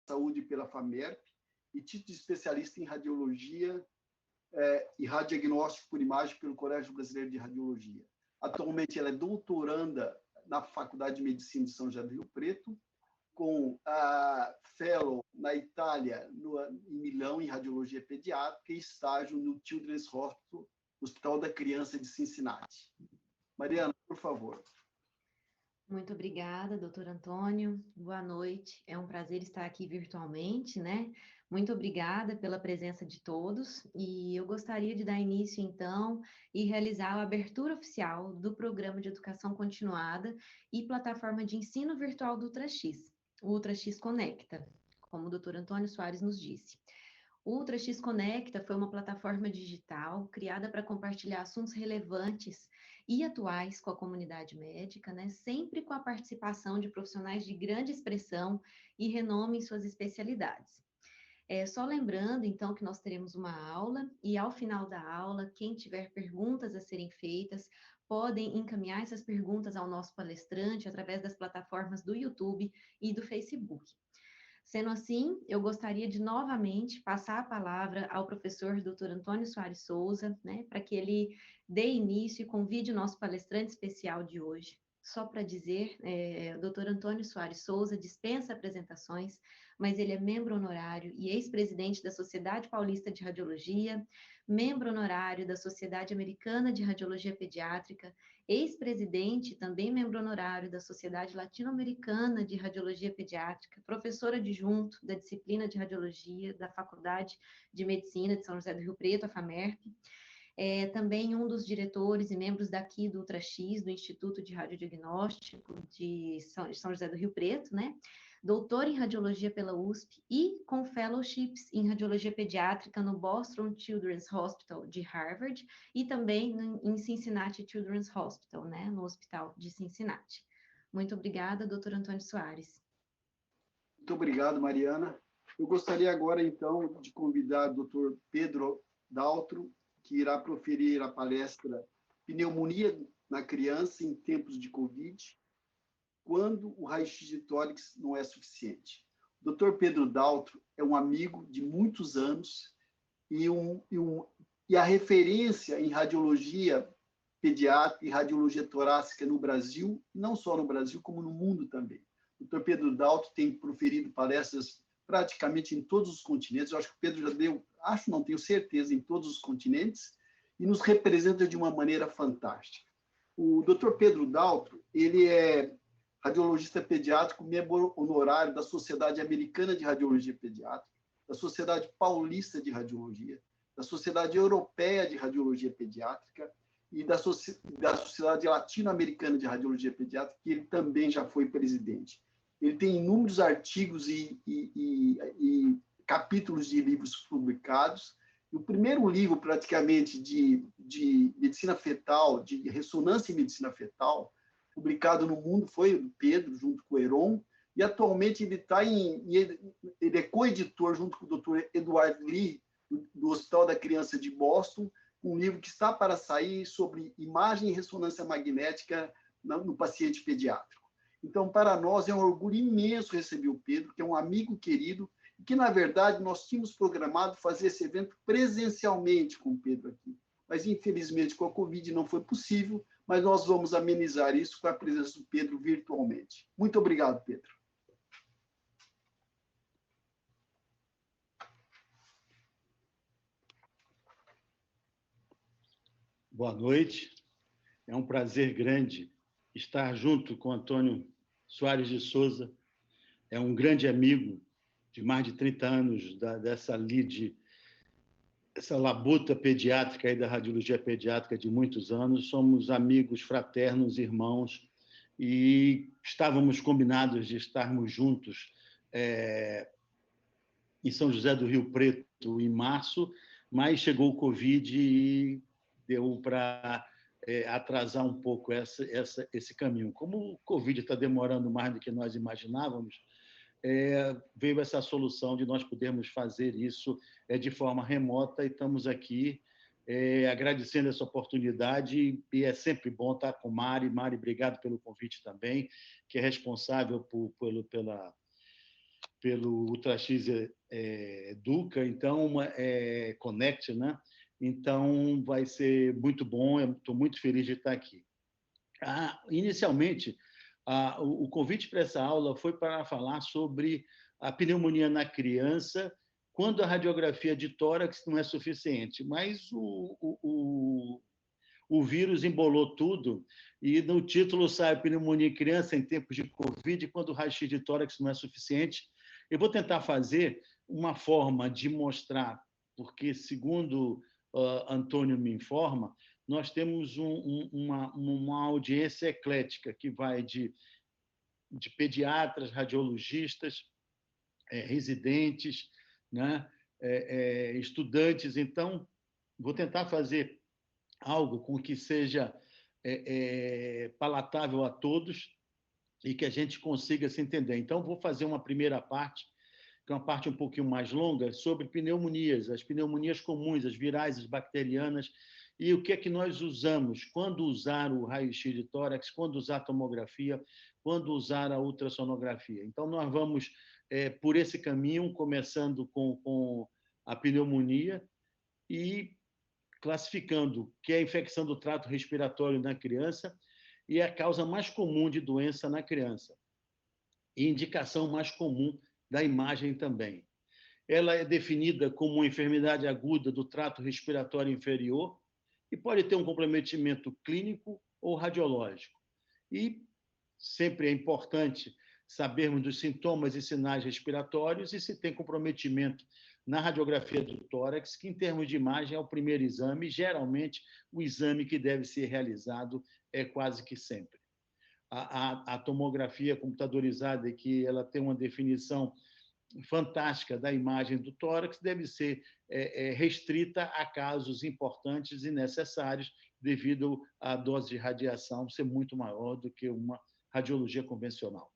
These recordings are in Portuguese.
Saúde pela FAMERP e título de especialista em radiologia e radiodiagnóstico por imagem pelo Colégio Brasileiro de Radiologia. Atualmente, ela é doutoranda na Faculdade de Medicina de São José do Rio Preto, com a fellow na Itália, em Milão, em radiologia pediátrica, e estágio no Children's Hospital, Hospital da Criança de Cincinnati. Mariana, por favor. Muito obrigada, doutor Antônio. Boa noite. É um prazer estar aqui virtualmente, né? Muito obrigada pela presença de todos. E eu gostaria de dar início, então, e realizar a abertura oficial do Programa de Educação Continuada e Plataforma de Ensino Virtual do UltraX, o UltraX Conecta, como o doutor Antônio Soares nos disse. O UltraX Conecta foi uma plataforma digital criada para compartilhar assuntos relevantes e atuais com a comunidade médica, né? Sempre com a participação de profissionais de grande expressão e renome em suas especialidades. Só lembrando, então, que nós teremos uma aula, e ao final da aula, quem tiver perguntas a serem feitas, podem encaminhar essas perguntas ao nosso palestrante através das plataformas do YouTube e do Facebook. Sendo assim, eu gostaria de novamente passar a palavra ao professor Dr. Antônio Soares Souza, né, para que ele dê início e convide o nosso palestrante especial de hoje. Só para dizer, o Dr. Antônio Soares Souza dispensa apresentações, mas ele é membro honorário e ex-presidente da Sociedade Paulista de Radiologia, membro honorário da Sociedade Americana de Radiologia Pediátrica, ex-presidente, também membro honorário da Sociedade Latino-Americana de Radiologia Pediátrica, professor adjunto da disciplina de Radiologia da Faculdade de Medicina de São José do Rio Preto, a FAMERP, também um dos diretores e membros daqui do UltraX, do Instituto de Radiodiagnóstico de São José do Rio Preto, né? Doutor em Radiologia pela USP e com fellowships em Radiologia Pediátrica no Boston Children's Hospital de Harvard e também em Cincinnati Children's Hospital, né? No Hospital de Cincinnati. Muito obrigada, doutor Antônio Soares. Muito obrigado, Mariana. Eu gostaria agora, então, de convidar o doutor Pedro Daltro, que irá proferir a palestra Pneumonia na Criança em Tempos de Covid, quando o raio-x de tórax não é suficiente. O Dr. Pedro Daltro é um amigo de muitos anos e a referência em radiologia pediátrica e radiologia torácica no Brasil, não só no Brasil, como no mundo também. O Dr. Pedro Daltro tem proferido palestras praticamente em todos os continentes. Eu acho que o Pedro já deu, não tenho certeza, em todos os continentes, e nos representa de uma maneira fantástica. O Dr. Pedro Daltro, ele é radiologista pediátrico, membro honorário da Sociedade Americana de Radiologia Pediátrica, da Sociedade Paulista de Radiologia, da Sociedade Europeia de Radiologia Pediátrica e da Sociedade Latino-Americana de Radiologia Pediátrica, que ele também já foi presidente. Ele tem inúmeros artigos e capítulos de livros publicados. O primeiro livro, praticamente, de medicina fetal, de ressonância em medicina fetal, publicado no mundo, foi o Pedro, junto com o Heron, e atualmente ele é co-editor, junto com o Dr. Edward Lee, do Hospital da Criança de Boston, um livro que está para sair sobre imagem e ressonância magnética no paciente pediátrico. Então, para nós, é um orgulho imenso receber o Pedro, que é um amigo querido, e que, na verdade, nós tínhamos programado fazer esse evento presencialmente com o Pedro aqui. Mas, infelizmente, com a Covid não foi possível, mas nós vamos amenizar isso com a presença do Pedro virtualmente. Muito obrigado, Pedro. Boa noite. É um prazer grande estar junto com Antônio Soares de Souza. É um grande amigo de mais de 30 anos dessa lide, essa labuta pediátrica aí da radiologia pediátrica de muitos anos. Somos amigos fraternos, irmãos, e estávamos combinados de estarmos juntos em São José do Rio Preto em março, mas chegou o Covid e deu para atrasar um pouco esse caminho. Como o Covid está demorando mais do que nós imaginávamos, veio essa solução de nós podermos fazer isso de forma remota, e estamos aqui agradecendo essa oportunidade, e é sempre bom estar com Mari. Mari, obrigado pelo convite também, que é responsável pelo Ultra-X Educa, então, Connect, né? Então, vai ser muito bom, estou muito feliz de estar aqui. Inicialmente, o convite para essa aula foi para falar sobre a pneumonia na criança, quando a radiografia de tórax não é suficiente, mas o vírus embolou tudo e no título sai pneumonia em criança em tempos de Covid, quando o raio-x de tórax não é suficiente. Eu vou tentar fazer uma forma de mostrar, porque, segundo Antônio me informa, nós temos uma audiência eclética que vai de pediatras, radiologistas, residentes, né? Estudantes. Então, vou tentar fazer algo com que seja palatável a todos e que a gente consiga se entender. Então, vou fazer uma primeira parte, que é uma parte um pouquinho mais longa, sobre pneumonias, as pneumonias comuns, as virais, as bacterianas, e o que é que nós usamos, quando usar o raio-x de tórax, quando usar a tomografia, quando usar a ultrassonografia. Então, nós vamos por esse caminho, começando com a pneumonia e classificando que é a infecção do trato respiratório na criança e é a causa mais comum de doença na criança. E indicação mais comum da imagem também. Ela é definida como uma enfermidade aguda do trato respiratório inferior e pode ter um comprometimento clínico ou radiológico. E sempre é importante sabermos dos sintomas e sinais respiratórios e se tem comprometimento na radiografia do tórax, que, em termos de imagem, é o primeiro exame, geralmente o exame que deve ser realizado quase que sempre. A tomografia computadorizada, que ela tem uma definição fantástica da imagem do tórax, deve ser restrita a casos importantes e necessários, devido à dose de radiação ser muito maior do que uma radiologia convencional.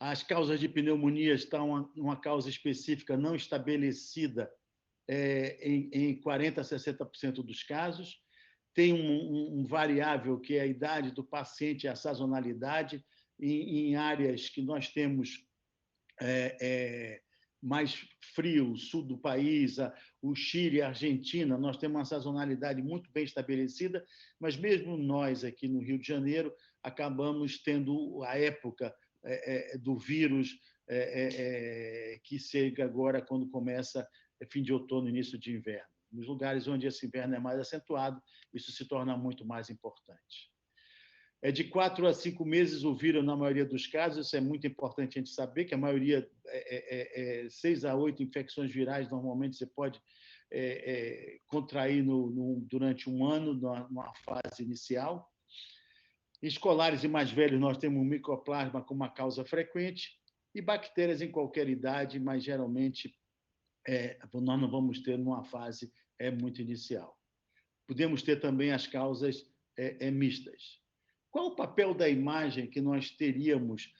As causas de pneumonia estão uma causa específica não estabelecida em 40% a 60% dos casos. Tem um variável que é a idade do paciente e a sazonalidade. Em áreas que nós temos mais frio, sul do país, o Chile e a Argentina, nós temos uma sazonalidade muito bem estabelecida, mas mesmo nós aqui no Rio de Janeiro acabamos tendo a época do vírus que chega agora quando começa fim de outono, início de inverno. Nos lugares onde esse inverno é mais acentuado, isso se torna muito mais importante. De 4 a 5 meses o vírus, na maioria dos casos, isso é muito importante a gente saber, que a maioria, 6 a 8 infecções virais, normalmente você pode contrair durante um ano, numa fase inicial. Escolares e mais velhos, nós temos micoplasma como uma causa frequente e bactérias em qualquer idade, mas geralmente nós não vamos ter numa fase muito inicial. Podemos ter também as causas mistas. Qual o papel da imagem que nós teríamos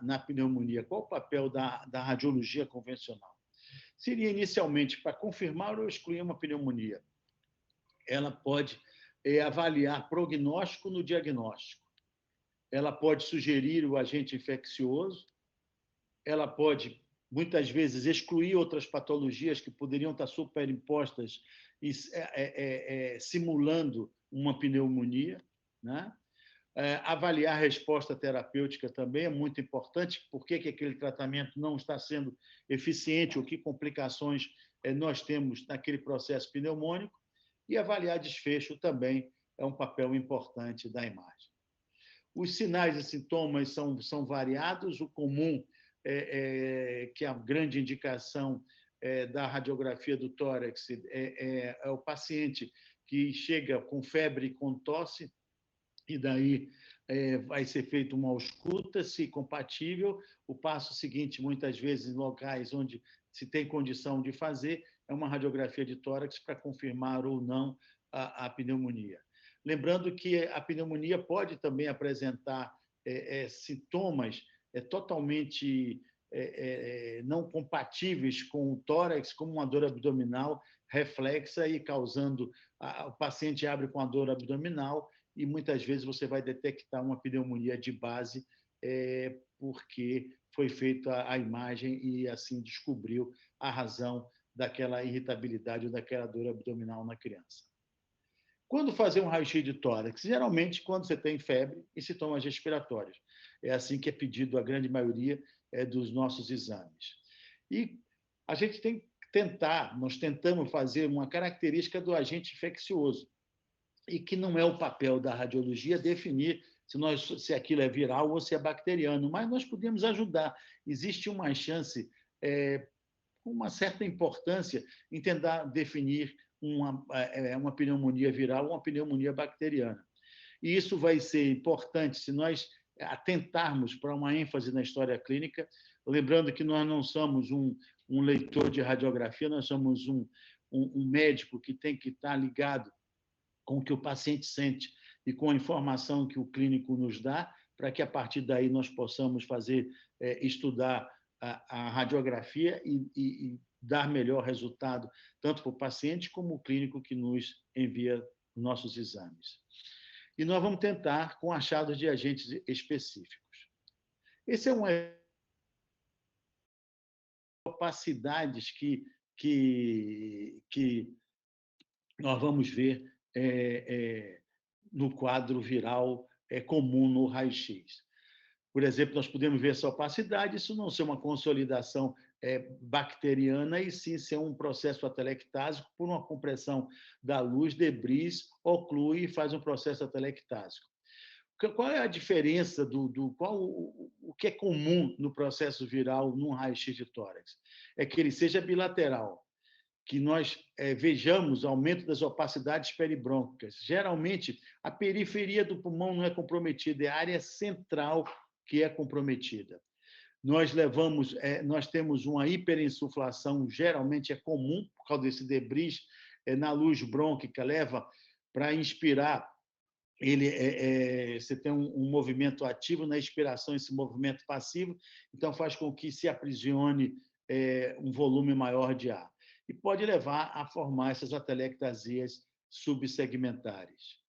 na pneumonia? Qual o papel da radiologia convencional? Seria inicialmente para confirmar ou excluir uma pneumonia. Ela pode avaliar prognóstico no diagnóstico. Ela pode sugerir o agente infeccioso. Ela pode, muitas vezes, excluir outras patologias que poderiam estar superimpostas e simulando uma pneumonia, né? Avaliar a resposta terapêutica também é muito importante, porque que aquele tratamento não está sendo eficiente ou que complicações nós temos naquele processo pneumônico, e avaliar desfecho também é um papel importante da imagem. Os sinais e sintomas são variados. O comum que a grande indicação da radiografia do tórax é o paciente que chega com febre e com tosse, e daí vai ser feita uma ausculta, se compatível. O passo seguinte, muitas vezes, em locais onde se tem condição de fazer, é uma radiografia de tórax para confirmar ou não a pneumonia. Lembrando que a pneumonia pode também apresentar sintomas totalmente não compatíveis com o tórax, como uma dor abdominal reflexa e causando... O paciente abre com a dor abdominal e muitas vezes você vai detectar uma pneumonia de base porque foi feita a imagem e assim descobriu a razão daquela irritabilidade ou daquela dor abdominal na criança. Quando fazer um raio-x de tórax? Geralmente, quando você tem febre e sintomas respiratórios. É assim que é pedido a grande maioria dos nossos exames. E a gente tem que tentar, nós tentamos fazer uma característica do agente infeccioso, e que não é o papel da radiologia definir se aquilo é viral ou se é bacteriano, mas nós podemos ajudar. Existe uma chance, com uma certa importância, em tentar definir uma pneumonia viral ou uma pneumonia bacteriana. E isso vai ser importante se nós atentarmos para uma ênfase na história clínica, lembrando que nós não somos um leitor de radiografia, nós somos um médico que tem que estar ligado com o que o paciente sente e com a informação que o clínico nos dá, para que, a partir daí, nós possamos estudar a radiografia e dar melhor resultado, tanto para o paciente como o clínico que nos envia nossos exames. E nós vamos tentar com achados de agentes específicos. Esse é uma opacidades que nós vamos ver no quadro viral comum no raio-x. Por exemplo, nós podemos ver essa opacidade, isso não ser uma consolidação bacteriana, e sim ser um processo atelectásico por uma compressão da luz, debris, oclui e faz um processo atelectásico. Qual é a diferença o que é comum no processo viral num raio-x de tórax? É que ele seja bilateral, que nós vejamos aumento das opacidades peribrôncicas. Geralmente, a periferia do pulmão não é comprometida, é a área central que é comprometida. Nós temos uma hiperinsuflação, geralmente é comum, por causa desse debris na luz brônquica, leva para inspirar. Você tem um movimento ativo na expiração, esse movimento passivo, então faz com que se aprisione um volume maior de ar. E pode levar a formar essas atelectasias subsegmentares.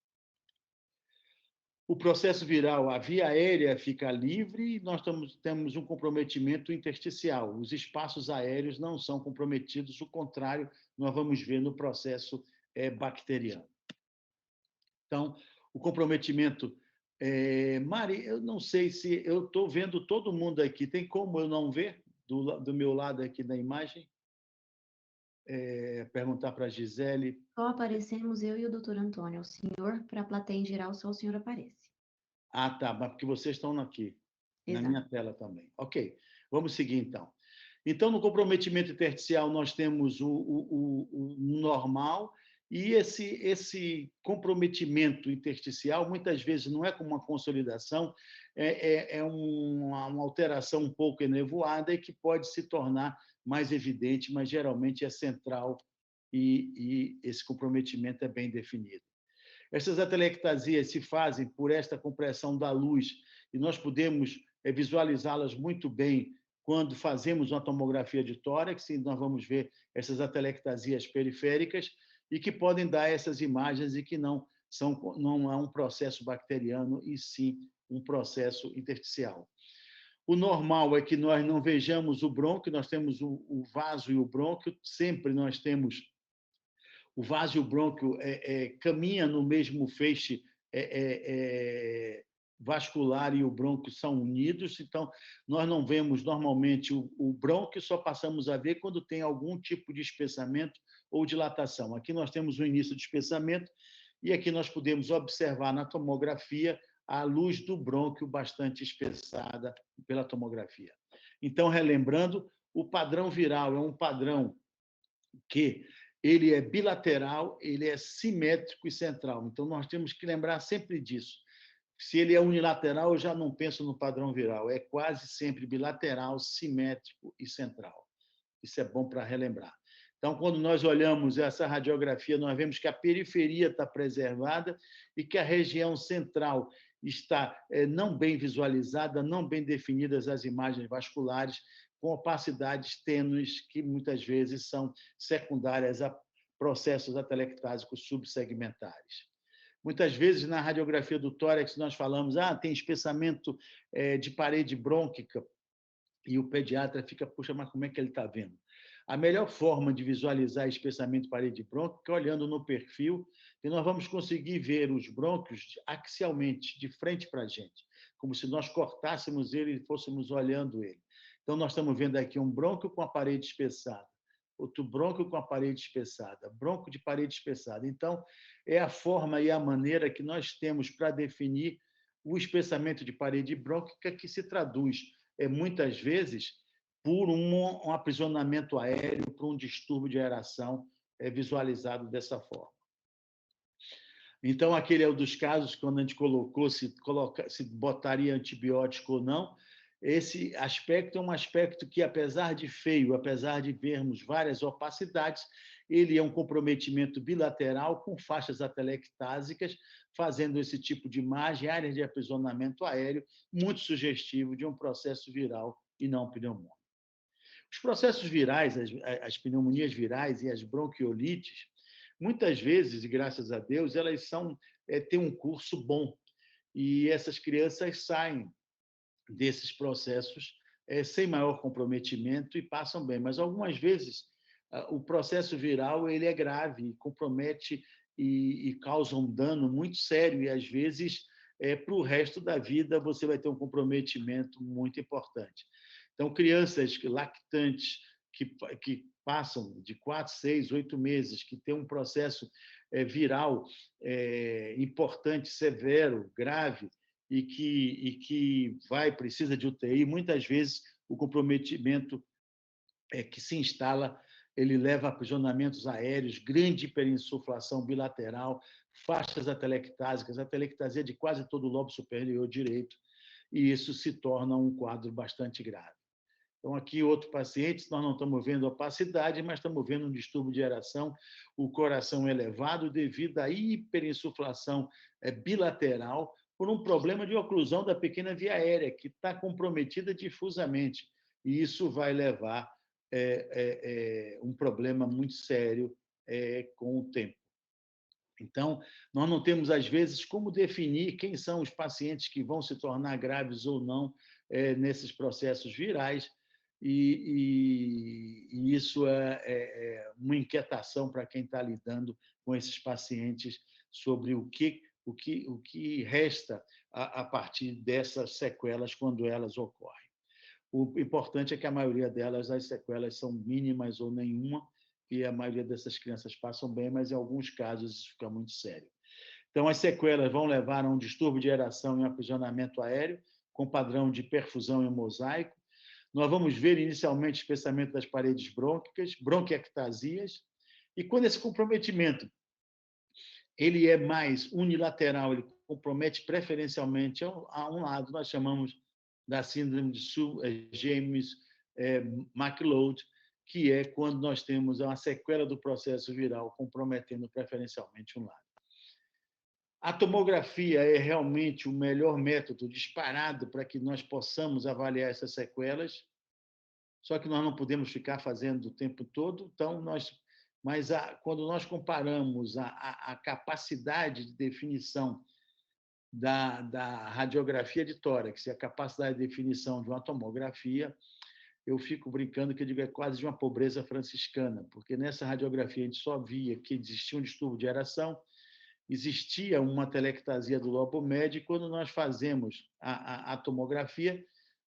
O processo viral, a via aérea fica livre e nós temos um comprometimento intersticial. Os espaços aéreos não são comprometidos, o contrário, nós vamos ver no processo bacteriano. Então, o comprometimento... Mari, eu não sei se eu estou vendo todo mundo aqui. Tem como eu não ver do meu lado aqui da imagem? Perguntar para a Gisele. Só aparecemos eu e o doutor Antônio. O senhor, para a plateia em geral, só o senhor aparece. Ah, tá, mas porque vocês estão aqui, na Exato. minha tela também. Ok, vamos seguir então. Então, no comprometimento intersticial, nós temos o normal, e esse comprometimento intersticial, muitas vezes, não é como uma consolidação, é uma alteração um pouco enevoada e que pode se tornar mais evidente, mas geralmente é central e esse comprometimento é bem definido. Essas atelectasias se fazem por esta compressão da luz e nós podemos visualizá-las muito bem quando fazemos uma tomografia de tórax, e nós vamos ver essas atelectasias periféricas e que podem dar essas imagens e que não é um processo bacteriano, e sim um processo intersticial. O normal é que nós não vejamos o brônquio, nós temos o vaso e o brônquio, sempre nós temos o vaso e o brônquio caminham no mesmo feixe vascular, e o brônquio são unidos, então nós não vemos normalmente o brônquio, só passamos a ver quando tem algum tipo de espessamento ou dilatação. Aqui nós temos o início de espessamento, e aqui nós podemos observar na tomografia a luz do brônquio bastante espessada pela tomografia. Então, relembrando, o padrão viral é um padrão que ele é bilateral, ele é simétrico e central. Então, nós temos que lembrar sempre disso. Se ele é unilateral, eu já não penso no padrão viral. É quase sempre bilateral, simétrico e central. Isso é bom para relembrar. Então, quando nós olhamos essa radiografia, nós vemos que a periferia está preservada e que a região central está não bem visualizada, não bem definidas as imagens vasculares, com opacidades tênues que muitas vezes são secundárias a processos atelectásicos subsegmentares. Muitas vezes, na radiografia do tórax, nós falamos tem espessamento de parede brônquica, e o pediatra fica, puxa, mas como é que ele está vendo? A melhor forma de visualizar espessamento de parede brônquica é olhando no perfil, e nós vamos conseguir ver os brônquios axialmente, de frente para a gente, como se nós cortássemos ele e fôssemos olhando ele. Então, nós estamos vendo aqui um brônquio com a parede espessada, outro brônquio com a parede espessada, brônquio de parede espessada. Então, é a forma e a maneira que nós temos para definir o espessamento de parede brônquica, que se traduz, muitas vezes, por um aprisionamento aéreo, por um distúrbio de aeração visualizado dessa forma. Então, aquele é um dos casos, quando a gente colocou se botaria antibiótico ou não. Esse aspecto é um aspecto que, apesar de feio, apesar de vermos várias opacidades, ele é um comprometimento bilateral com faixas atelectásicas, fazendo esse tipo de imagem, áreas de aprisionamento aéreo, muito sugestivo de um processo viral e não pneumônico. Os processos virais, as pneumonias virais e as bronquiolites, muitas vezes, e graças a Deus, elas têm um curso bom. E essas crianças saem desses processos sem maior comprometimento e passam bem. Mas, algumas vezes, o processo viral ele é grave, compromete e causa um dano muito sério. E, às vezes, para o resto da vida, você vai ter um comprometimento muito importante. Então, crianças lactantes que passam de 4, 6, 8 meses, que têm um processo viral importante, severo, grave, e que precisa de UTI, muitas vezes o comprometimento que se instala, ele leva a aprisionamentos aéreos, grande hiperinsuflação bilateral, faixas atelectásicas, atelectasia de quase todo o lobo superior direito, e isso se torna um quadro bastante grave. Então, aqui, outro paciente, nós não estamos vendo opacidade, mas estamos vendo um distúrbio de aeração, o coração elevado devido à hiperinsuflação bilateral por um problema de oclusão da pequena via aérea, que está comprometida difusamente. E isso vai levar um problema muito sério com o tempo. Então, nós não temos, às vezes, como definir quem são os pacientes que vão se tornar graves ou não nesses processos virais, e isso é uma inquietação para quem está lidando com esses pacientes sobre o que resta a partir dessas sequelas quando elas ocorrem. O importante é que a maioria delas, as sequelas são mínimas ou nenhuma, e a maioria dessas crianças passam bem, mas em alguns casos isso fica muito sério. Então, as sequelas vão levar a um distúrbio de aeração e um aprisionamento aéreo, com padrão de perfusão em mosaico. Nós vamos ver inicialmente espessamento das paredes brônquicas, bronquiectasias, e quando esse comprometimento ele é mais unilateral, ele compromete preferencialmente a um lado, nós chamamos da síndrome de James-McLeod, que é quando nós temos uma sequela do processo viral comprometendo preferencialmente um lado. A tomografia é realmente o melhor método disparado para que nós possamos avaliar essas sequelas, só que nós não podemos ficar fazendo o tempo todo. Então, quando nós comparamos a capacidade de definição da radiografia de tórax e a capacidade de definição de uma tomografia, eu fico brincando que eu digo é quase de uma pobreza franciscana, porque nessa radiografia a gente só via que existia um distúrbio de aeração, existia uma telectasia do lobo médio, e quando nós fazemos a tomografia,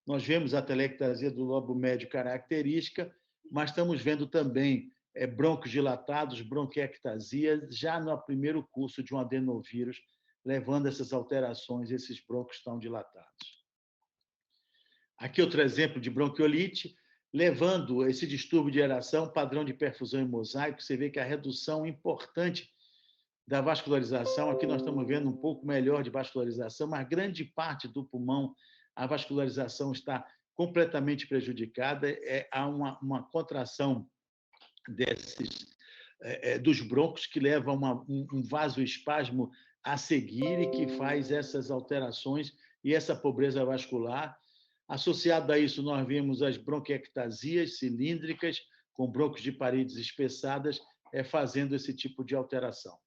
nós vemos a telectasia do lobo médio característica, mas estamos vendo também brônquios dilatados, bronquiectasia, já no primeiro curso de um adenovírus, levando essas alterações, esses brônquios estão dilatados. Aqui outro exemplo de bronquiolite, levando esse distúrbio de aeração, padrão de perfusão em mosaico, você vê que a redução importante da vascularização, aqui nós estamos vendo um pouco melhor de vascularização, mas grande parte do pulmão, a vascularização está completamente prejudicada, há uma contração dos brônquios que leva a um vasoespasmo a seguir e que faz essas alterações e essa pobreza vascular. Associado a isso, nós vemos as bronquiectasias cilíndricas, com brônquios de paredes espessadas, fazendo esse tipo de alteração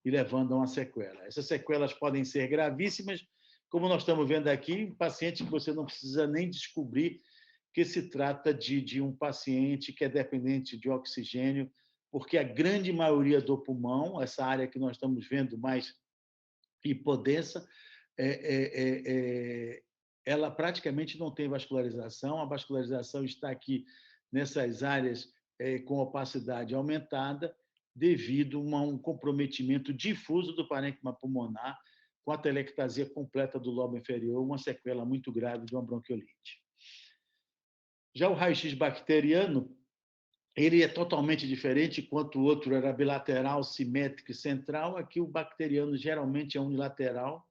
e levando a uma sequela. Essas sequelas podem ser gravíssimas, como nós estamos vendo aqui, pacientes que você não precisa nem descobrir que se trata de um paciente que é dependente de oxigênio, porque a grande maioria do pulmão, essa área que nós estamos vendo mais hipodensa, ela praticamente não tem vascularização. A vascularização está aqui nessas áreas com opacidade aumentada, devido a um comprometimento difuso do parênquima pulmonar, com a telectasia completa do lobo inferior, uma sequela muito grave de uma bronquiolite. Já o raio-x bacteriano, ele é totalmente diferente, enquanto o outro era bilateral, simétrico e central. Aqui o bacteriano geralmente é unilateral,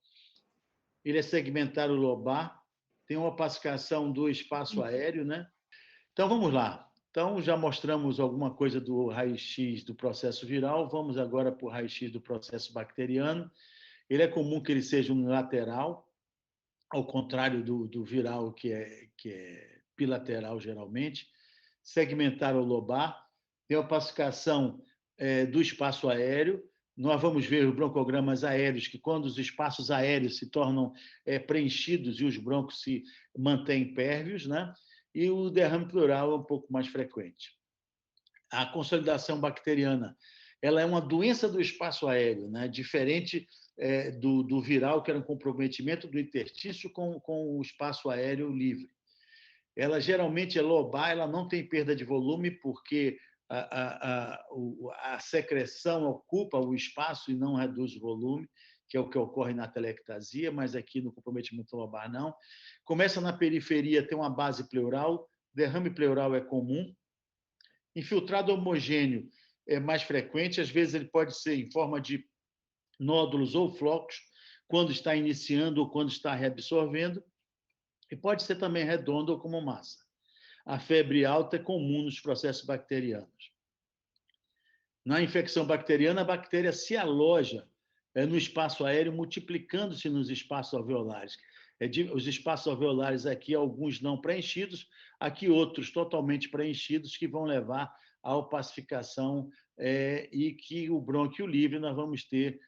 ele é segmentário lobar, tem uma opacificação do espaço aéreo, né? Então, vamos lá. Então, já mostramos alguma coisa do raio-x do processo viral, vamos agora para o raio-x do processo bacteriano. Ele é comum que ele seja unilateral, ao contrário do viral, que é bilateral, geralmente. Segmentário lobar, tem a opacificação do espaço aéreo. Nós vamos ver os broncogramas aéreos, que quando os espaços aéreos se tornam preenchidos e os broncos se mantêm pérvios, né? E o derrame pleural é um pouco mais frequente. A consolidação bacteriana, ela é uma doença do espaço aéreo, né? Diferente do viral, que era um comprometimento do interstício com o espaço aéreo livre. Ela geralmente é lobar, ela não tem perda de volume, porque a secreção ocupa o espaço e não reduz o volume, que é o que ocorre na telectasia, mas aqui no comprometimento lobar não. Começa na periferia, tem uma base pleural, derrame pleural é comum. Infiltrado homogêneo é mais frequente, às vezes ele pode ser em forma de nódulos ou flocos, quando está iniciando ou quando está reabsorvendo, e pode ser também redondo ou como massa. A febre alta é comum nos processos bacterianos. Na infecção bacteriana, a bactéria se aloja no espaço aéreo, multiplicando-se nos espaços alveolares. Os espaços alveolares aqui, alguns não preenchidos, aqui outros totalmente preenchidos, que vão levar à opacificação e que o brônquio livre nós vamos ter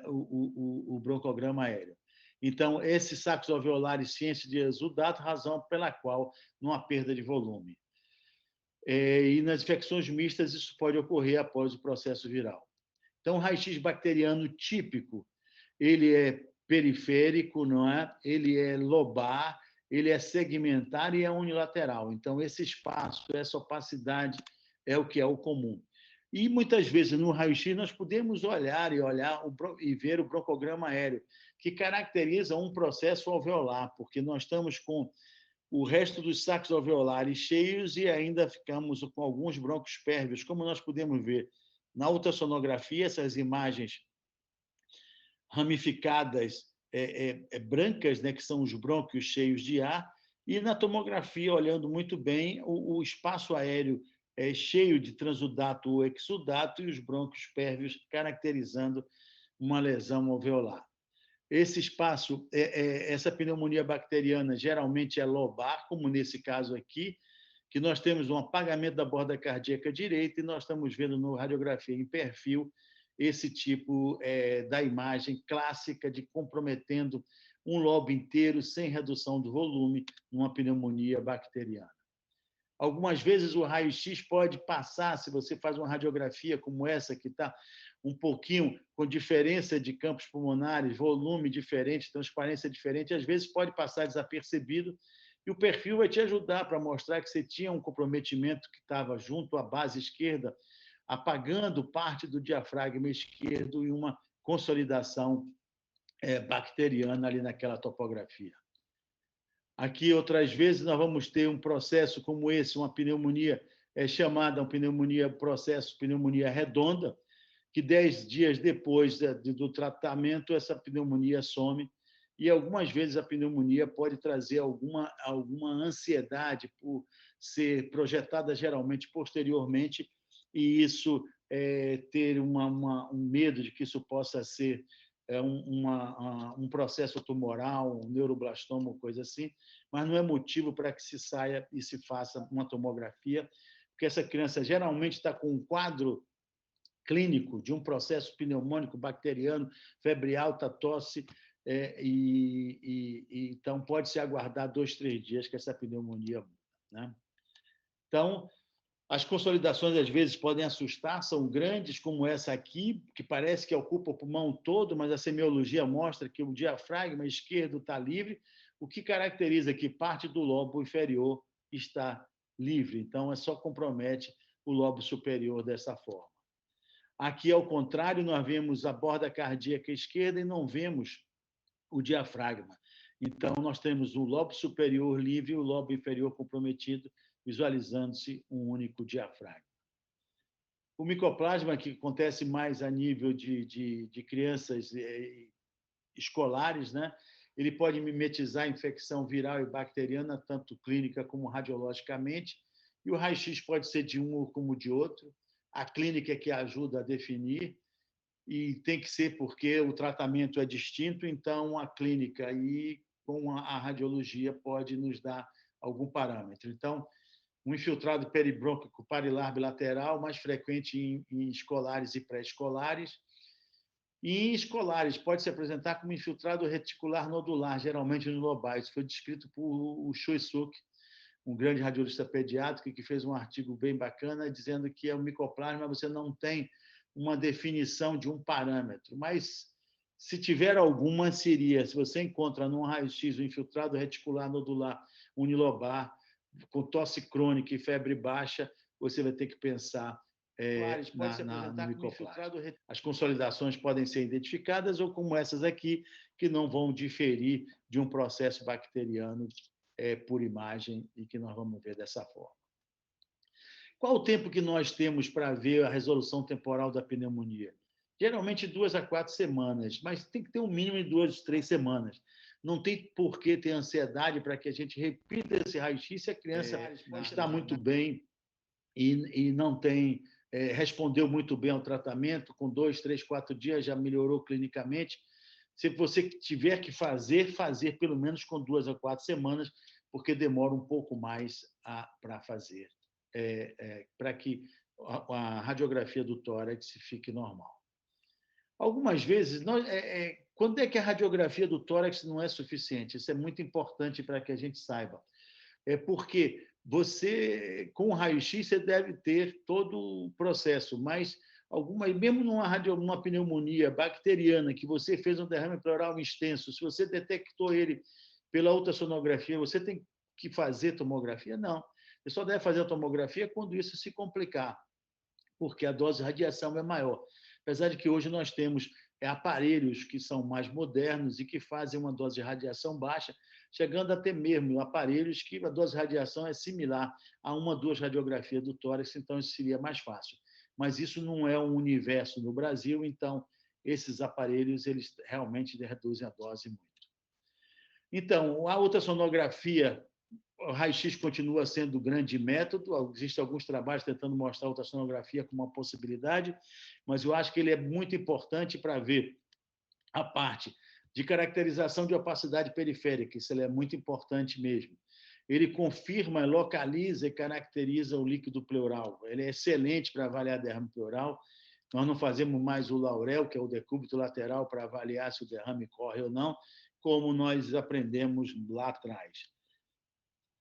o broncograma aéreo. Então, esses sacos alveolares se enchem de exudato, razão pela qual não há perda de volume. E nas infecções mistas, isso pode ocorrer após o processo viral. Então, o raio-x bacteriano típico, ele é periférico, não é? Ele é lobar, ele é segmentar e é unilateral. Então, esse espaço, essa opacidade é o que é o comum. E, muitas vezes, no raio-x, nós podemos olhar e ver o broncograma aéreo, que caracteriza um processo alveolar, porque nós estamos com o resto dos sacos alveolares cheios e ainda ficamos com alguns brônquios pérvios, como nós podemos ver na ultrassonografia, essas imagens ramificadas brancas, né, que são os brônquios cheios de ar, e na tomografia, olhando muito bem, o espaço aéreo cheio de transudato ou exudato e os brônquios pérvios caracterizando uma lesão alveolar. Esse espaço, essa pneumonia bacteriana geralmente é lobar, como nesse caso aqui, que nós temos um apagamento da borda cardíaca direita e nós estamos vendo no radiografia em perfil esse tipo da imagem clássica de comprometendo um lobo inteiro sem redução do volume numa pneumonia bacteriana. Algumas vezes o raio-x pode passar, se você faz uma radiografia como essa, que está um pouquinho com diferença de campos pulmonares, volume diferente, transparência diferente, às vezes pode passar desapercebido, e o perfil vai te ajudar para mostrar que você tinha um comprometimento que estava junto à base esquerda, apagando parte do diafragma esquerdo e uma consolidação bacteriana ali naquela topografia. Aqui, outras vezes, nós vamos ter um processo como esse, uma pneumonia chamada pneumonia redonda, que 10 dias depois do tratamento, essa pneumonia some, e algumas vezes a pneumonia pode trazer alguma ansiedade por ser projetada geralmente posteriormente, e isso ter um medo de que isso possa ser um processo tumoral, um neuroblastoma, coisa assim, mas não é motivo para que se saia e se faça uma tomografia, porque essa criança geralmente está com um quadro clínico de um processo pneumônico bacteriano, febre alta, tosse, então pode-se aguardar 2, 3 dias que essa pneumonia muda. né? Então, as consolidações, às vezes, podem assustar, são grandes, como essa aqui, que parece que ocupa o pulmão todo, mas a semiologia mostra que o diafragma esquerdo está livre, o que caracteriza que parte do lobo inferior está livre. Então, só compromete o lobo superior dessa forma. Aqui, ao contrário, nós vemos a borda cardíaca esquerda e não vemos o diafragma. Então, nós temos o lobo superior livre e o lobo inferior comprometido, visualizando-se um único diafragma. O micoplasma, que acontece mais a nível de crianças escolares, né? Ele pode mimetizar infecção viral e bacteriana, tanto clínica como radiologicamente, e o raio-x pode ser de um ou como de outro. A clínica é que ajuda a definir, e tem que ser porque o tratamento é distinto, então a clínica e com a radiologia pode nos dar algum parâmetro. Então, um infiltrado peribrônquico parilar bilateral, mais frequente em escolares e pré-escolares. E em escolares, pode se apresentar como infiltrado reticular nodular, geralmente nos lobais. Foi descrito por o Choi Suk, um grande radiologista pediátrico, que fez um artigo bem bacana, dizendo que é o micoplasma, você não tem uma definição de um parâmetro, mas se tiver alguma, seria, se você encontra num raio-x o infiltrado reticular nodular unilobar, com tosse crônica e febre baixa, você vai ter que pensar no micoplasma. As consolidações podem ser identificadas ou como essas aqui, que não vão diferir de um processo bacteriano por imagem e que nós vamos ver dessa forma. Qual o tempo que nós temos para ver a resolução temporal da pneumonia? Geralmente 2 a 4 semanas, mas tem que ter um mínimo de 2 a 3 semanas. Não tem por que ter ansiedade para que a gente repita esse raio-x se a criança está muito bem e não tem respondeu muito bem ao tratamento, com 2, 3, 4 dias já melhorou clinicamente. Se você tiver que fazer pelo menos com 2 a 4 semanas, porque demora um pouco mais para fazer, para que a radiografia do tórax fique normal. Algumas vezes, quando é que a radiografia do tórax não é suficiente? Isso é muito importante para que a gente saiba. É porque você, com o raio-x, você deve ter todo o processo, mas mesmo numa pneumonia bacteriana, que você fez um derrame pleural extenso, se você detectou ele pela ultrassonografia, você tem que fazer tomografia? Não. Você só deve fazer a tomografia quando isso se complicar, porque a dose de radiação é maior. Apesar de que hoje nós temos aparelhos que são mais modernos e que fazem uma dose de radiação baixa, chegando até mesmo aparelhos que a dose de radiação é similar a 1 a 2 radiografias do tórax, então isso seria mais fácil. Mas isso não é um universo no Brasil, então esses aparelhos eles realmente reduzem a dose muito. Então, a ultrassonografia, o raio-x continua sendo o grande método, existem alguns trabalhos tentando mostrar a ultrassonografia como uma possibilidade, mas eu acho que ele é muito importante para ver a parte de caracterização de opacidade periférica, isso é muito importante mesmo. Ele confirma, localiza e caracteriza o líquido pleural. Ele é excelente para avaliar derrame pleural. Nós não fazemos mais o Laurel, que é o decúbito lateral, para avaliar se o derrame corre ou não, como nós aprendemos lá atrás.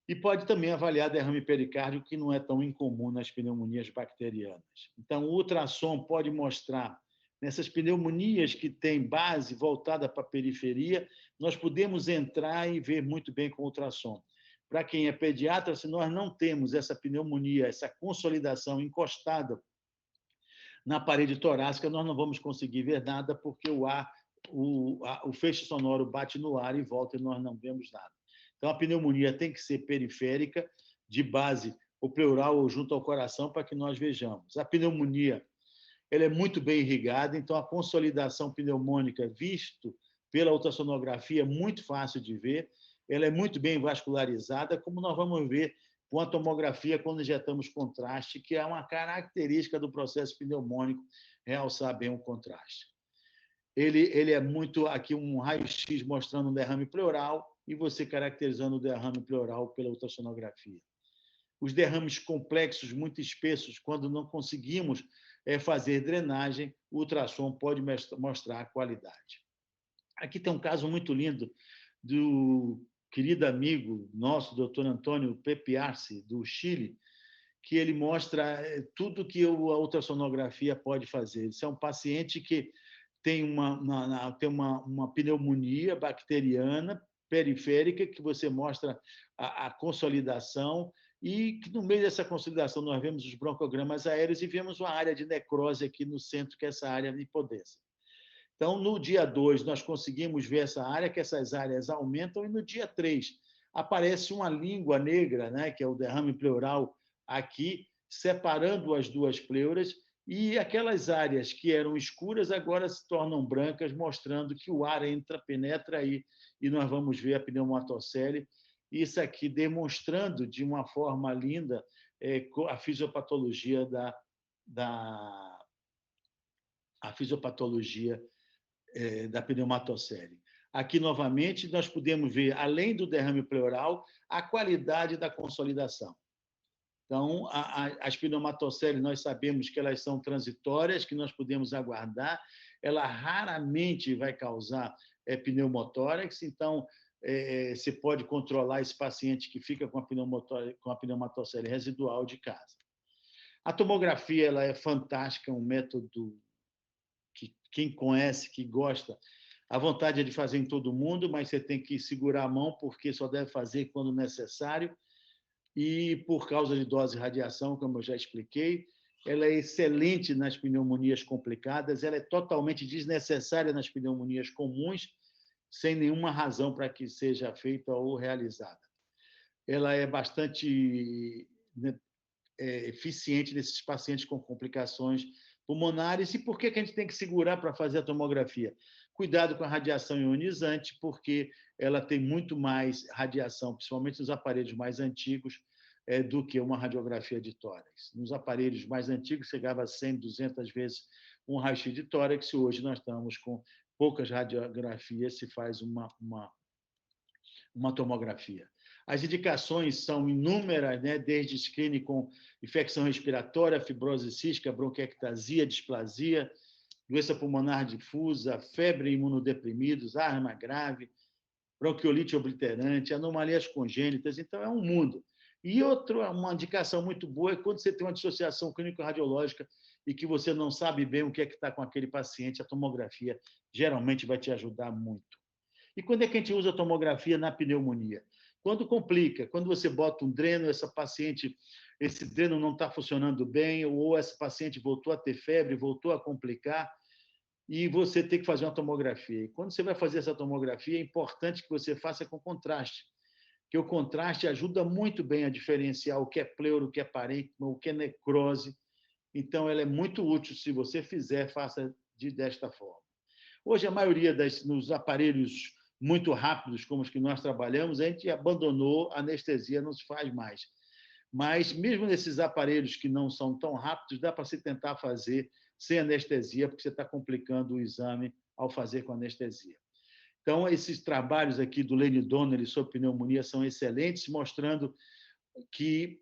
E pode também avaliar derrame pericárdio, que não é tão incomum nas pneumonias bacterianas. Então, o ultrassom pode mostrar, nessas pneumonias que têm base voltada para a periferia, nós podemos entrar e ver muito bem com o ultrassom. Para quem é pediatra, se nós não temos essa pneumonia, essa consolidação encostada na parede torácica, nós não vamos conseguir ver nada, porque o feixe sonoro bate no ar e volta e nós não vemos nada. Então, a pneumonia tem que ser periférica, de base ou pleural ou junto ao coração, para que nós vejamos. A pneumonia ela é muito bem irrigada, então a consolidação pneumônica, visto pela ultrassonografia, é muito fácil de ver. Ela é muito bem vascularizada, como nós vamos ver com a tomografia quando injetamos contraste, que é uma característica do processo pneumônico, realçar bem o contraste. Ele é muito aqui um raio-x mostrando um derrame pleural e você caracterizando o derrame pleural pela ultrassonografia. Os derrames complexos, muito espessos, quando não conseguimos fazer drenagem, o ultrassom pode mostrar a qualidade. Aqui tem um caso muito lindo do querido amigo nosso, doutor Antônio Pepe Arce, do Chile, que ele mostra tudo que a ultrassonografia pode fazer. Esse é um paciente que tem uma pneumonia bacteriana periférica, que você mostra a consolidação, e que no meio dessa consolidação nós vemos os broncogramas aéreos e vemos uma área de necrose aqui no centro, que é essa área hipodensa. Então, no dia 2, nós conseguimos ver essa área, que essas áreas aumentam, e no dia 3 aparece uma língua negra, né, que é o derrame pleural aqui, separando as duas pleuras, e aquelas áreas que eram escuras agora se tornam brancas, mostrando que o ar entra, penetra aí, e nós vamos ver a pneumatocele. Isso aqui demonstrando de uma forma linda a fisiopatologia a fisiopatologia da pneumatocele. Aqui, novamente, nós podemos ver, além do derrame pleural, a qualidade da consolidação. Então, as pneumatoceles, nós sabemos que elas são transitórias, que nós podemos aguardar, ela raramente vai causar pneumotórax, então, você pode controlar esse paciente que fica com a pneumatocele residual de casa. A tomografia ela é fantástica, um método que quem conhece, que gosta, a vontade é de fazer em todo mundo, mas você tem que segurar a mão, porque só deve fazer quando necessário, e por causa de dose de radiação, como eu já expliquei, ela é excelente nas pneumonias complicadas, ela é totalmente desnecessária nas pneumonias comuns, sem nenhuma razão para que seja feita ou realizada. Ela é bastante eficiente nesses pacientes com complicações pulmonares. E por que a gente tem que segurar para fazer a tomografia? Cuidado com a radiação ionizante, porque ela tem muito mais radiação, principalmente nos aparelhos mais antigos, do que uma radiografia de tórax. Nos aparelhos mais antigos, chegava a 100, 200 vezes um raio-x de tórax, e hoje nós estamos com poucas radiografias, se faz uma tomografia. As indicações são inúmeras, né? Desde screening com infecção respiratória, fibrose cística, bronquiectasia, displasia, doença pulmonar difusa, febre, imunodeprimidos, asma grave, bronquiolite obliterante, anomalias congênitas. Então, é um mundo. E uma indicação muito boa é quando você tem uma dissociação clínico-radiológica e que você não sabe bem o que é que está com aquele paciente, a tomografia geralmente vai te ajudar muito. E quando é que a gente usa a tomografia na pneumonia? Quando complica, quando você bota um dreno, esse dreno não está funcionando bem, ou esse paciente voltou a ter febre, voltou a complicar, e você tem que fazer uma tomografia. E quando você vai fazer essa tomografia, é importante que você faça com contraste, porque o contraste ajuda muito bem a diferenciar o que é pleuro, o que é parênquima, o que é necrose. Então, ela é muito útil. Se você fizer, faça desta forma. Hoje, a maioria nos aparelhos muito rápidos, como os que nós trabalhamos, a gente abandonou a anestesia, não se faz mais. Mas, mesmo nesses aparelhos que não são tão rápidos, dá para se tentar fazer sem anestesia, porque você está complicando o exame ao fazer com anestesia. Então, esses trabalhos aqui do Lenny Donnelly sobre pneumonia são excelentes, mostrando que,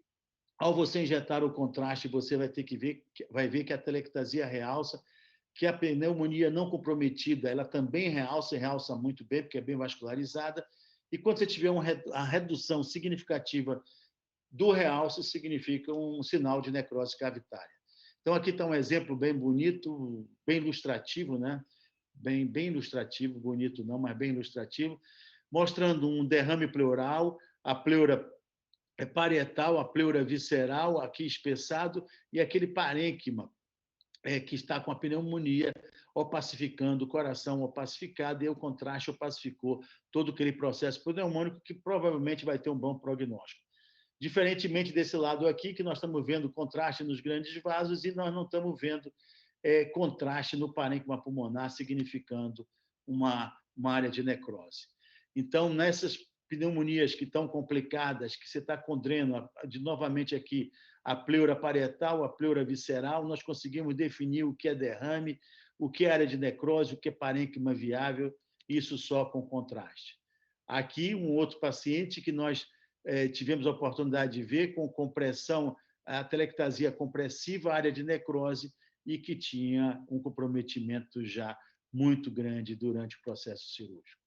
ao você injetar o contraste, você vai ver que a telectasia realça, que a pneumonia não comprometida, ela também realça, e realça muito bem, porque é bem vascularizada. E quando você tiver a redução significativa do realce, significa um sinal de necrose cavitária. Então, aqui está um exemplo bem bonito, bem ilustrativo, né? Bem ilustrativo, bonito não, mas bem ilustrativo, mostrando um derrame pleural, a pleura parietal, a pleura visceral, aqui espessado, e aquele parênquima, que está com a pneumonia opacificando o coração opacificado, e o contraste opacificou todo aquele processo pneumônico, que provavelmente vai ter um bom prognóstico. Diferentemente desse lado aqui, que nós estamos vendo contraste nos grandes vasos e nós não estamos vendo contraste no parênquima pulmonar, significando uma área de necrose. Então, nessas pneumonias que estão complicadas, que você está com dreno, novamente aqui, a pleura parietal, a pleura visceral, nós conseguimos definir o que é derrame, o que é área de necrose, o que é parênquima viável, isso só com contraste. Aqui, um outro paciente que nós tivemos a oportunidade de ver com compressão, a telectasia compressiva, área de necrose, e que tinha um comprometimento já muito grande durante o processo cirúrgico.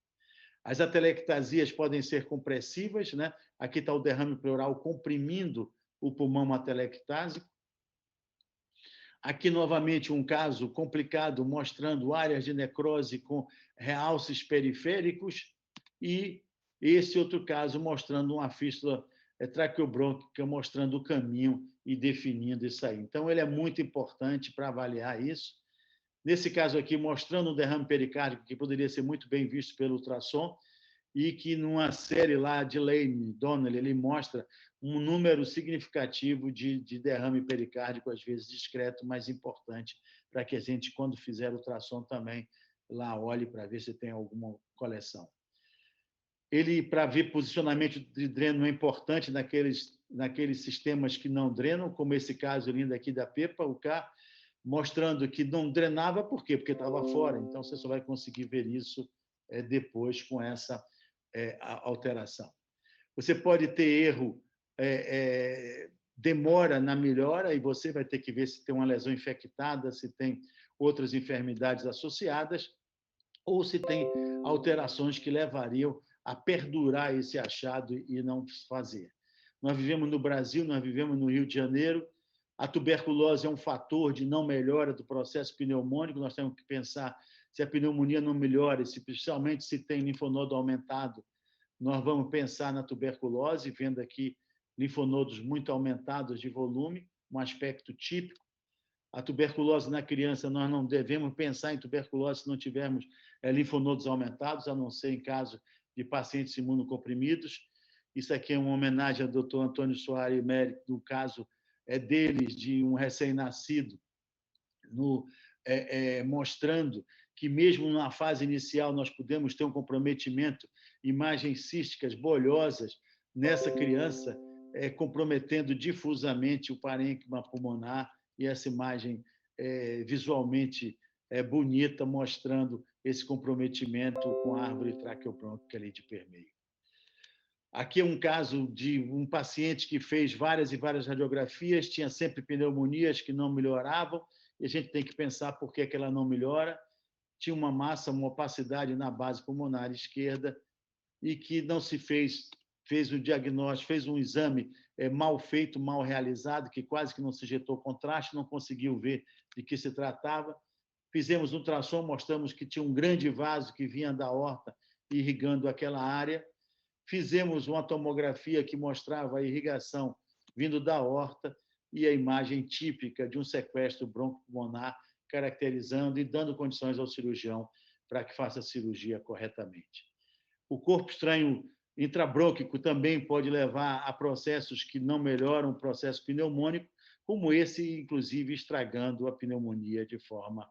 As atelectasias podem ser compressivas, né? Aqui está o derrame pleural comprimindo o pulmão atelectásico. Aqui, novamente, um caso complicado, mostrando áreas de necrose com realces periféricos, e esse outro caso mostrando uma fístula traqueobrônquica, mostrando o caminho e definindo isso aí. Então, ele é muito importante para avaliar isso. Nesse caso aqui, mostrando um derrame pericárdico que poderia ser muito bem visto pelo ultrassom, e que, numa série lá de Lane Donnelly, ele mostra um número significativo de derrame pericárdico, às vezes discreto, mas importante, para que a gente, quando fizer ultrassom, também lá olhe para ver se tem alguma coleção. Ele, para ver posicionamento de dreno, é importante naqueles sistemas que não drenam, como esse caso lindo aqui da PEPA, o K, mostrando que não drenava, por quê? Porque estava fora. Então, você só vai conseguir ver isso depois com essa alteração. Você pode ter erro, demora na melhora, e você vai ter que ver se tem uma lesão infectada, se tem outras enfermidades associadas, ou se tem alterações que levariam a perdurar esse achado e não fazer. Nós vivemos no Brasil, nós vivemos no Rio de Janeiro, a tuberculose é um fator de não melhora do processo pneumônico, nós temos que pensar se a pneumonia não melhora, especialmente se tem linfonodo aumentado, nós vamos pensar na tuberculose, vendo aqui linfonodos muito aumentados de volume, um aspecto típico. A tuberculose na criança, nós não devemos pensar em tuberculose se não tivermos linfonodos aumentados, a não ser em caso de pacientes imunocoprimidos. Isso aqui é uma homenagem ao Dr. Antônio Soares Mérico, no caso deles, de um recém-nascido, mostrando que, mesmo na fase inicial, nós podemos ter um comprometimento, imagens císticas bolhosas nessa criança, comprometendo difusamente o parênquima pulmonar, e essa imagem visualmente bonita, mostrando esse comprometimento com a árvore traqueobrônquica ali de permeio. Aqui é um caso de um paciente que fez várias e várias radiografias, tinha sempre pneumonias que não melhoravam, e a gente tem que pensar por que ela não melhora. Tinha uma massa, uma opacidade na base pulmonar esquerda, e que não se fez o diagnóstico, fez um exame mal feito, mal realizado, que quase que não se injetou contraste, não conseguiu ver de que se tratava. Fizemos ultrassom, mostramos que tinha um grande vaso que vinha da aorta irrigando aquela área. Fizemos uma tomografia que mostrava a irrigação vindo da aorta e a imagem típica de um sequestro broncopulmonar, caracterizando e dando condições ao cirurgião para que faça a cirurgia corretamente. O corpo estranho intrabrônquico também pode levar a processos que não melhoram o processo pneumônico, como esse, inclusive, estragando a pneumonia de forma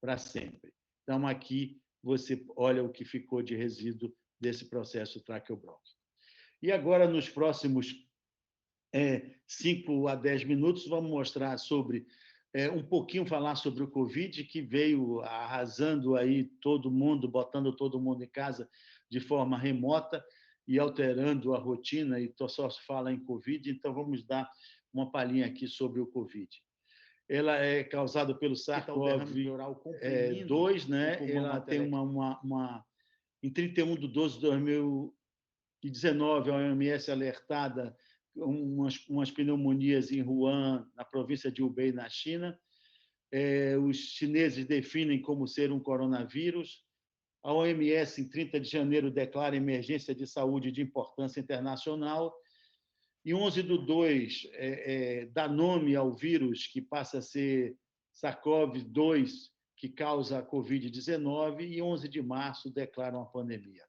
para sempre. Então, aqui você olha o que ficou de resíduo desse processo traqueobrônquico. E agora, nos próximos 5 a 10 minutos, vamos mostrar sobre um pouquinho, falar sobre o Covid, que veio arrasando aí todo mundo, botando todo mundo em casa de forma remota e alterando a rotina, e só se fala em Covid, então vamos dar uma palhinha aqui sobre o Covid. Ela é causada pelo SARS-CoV-2, né? Ela tem em 31 de 12 de 2019, a OMS alertada umas pneumonias em Wuhan, na província de Hubei, na China. Os chineses definem como ser um coronavírus. A OMS, em 30 de janeiro, declara emergência de saúde de importância internacional. E 11/2 dá nome ao vírus, que passa a ser SARS-CoV-2, que causa a Covid-19, e 11 de março declara uma pandemia.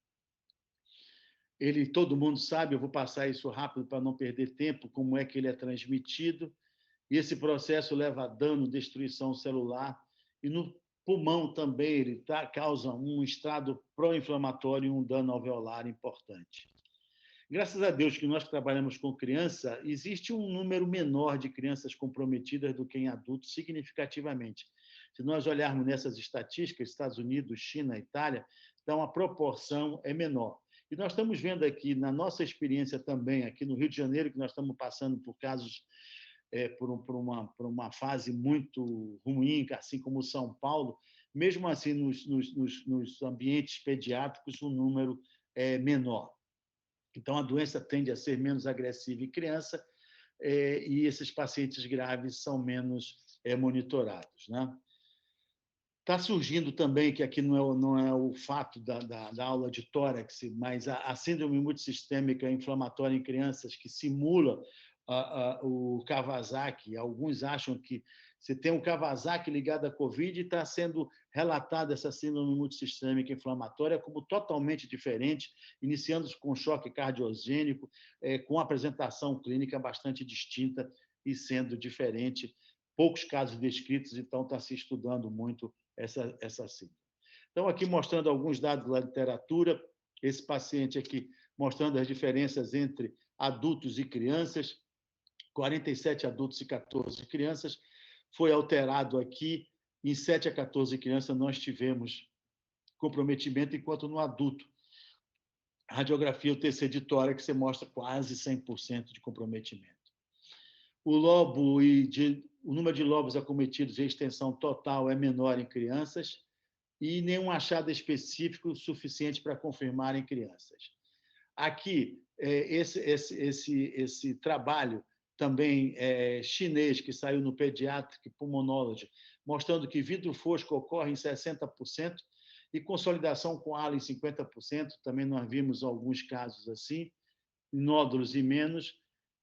Todo mundo sabe, eu vou passar isso rápido para não perder tempo, como é que ele é transmitido. E esse processo leva a dano, destruição celular, e no pulmão também ele causa um estado pró-inflamatório e um dano alveolar importante. Graças a Deus que nós trabalhamos com criança, existe um número menor de crianças comprometidas do que em adultos, significativamente. Se nós olharmos nessas estatísticas, Estados Unidos, China, Itália, então a proporção é menor. E nós estamos vendo aqui, na nossa experiência também, aqui no Rio de Janeiro, que nós estamos passando por casos, por uma fase muito ruim, assim como São Paulo, mesmo assim, nos ambientes pediátricos, o número é menor. Então, a doença tende a ser menos agressiva em criança e esses pacientes graves são menos monitorados, né? Está surgindo também, que aqui não é o fato da aula de tórax, mas a síndrome multissistêmica inflamatória em crianças que simula o Kawasaki. Alguns acham que se tem um Kawasaki ligado à Covid, está sendo relatada essa síndrome multissistêmica inflamatória como totalmente diferente, iniciando com choque cardiogênico, com apresentação clínica bastante distinta e sendo diferente. Poucos casos descritos, então está se estudando muito essa síndrome. Então, aqui mostrando alguns dados da literatura, esse paciente aqui mostrando as diferenças entre adultos e crianças, 47 adultos e 14 crianças, foi alterado aqui, em 7 a 14 crianças nós tivemos comprometimento, enquanto no adulto, a radiografia UTC de tórax você mostra quase 100% de comprometimento. O número de lobos acometidos e a extensão total é menor em crianças e nenhum achado específico suficiente para confirmar em crianças. Aqui, esse trabalho também chinês, que saiu no Pediatric Pulmonology, mostrando que vidro fosco ocorre em 60% e consolidação com halo em 50%, também nós vimos alguns casos assim, nódulos e menos,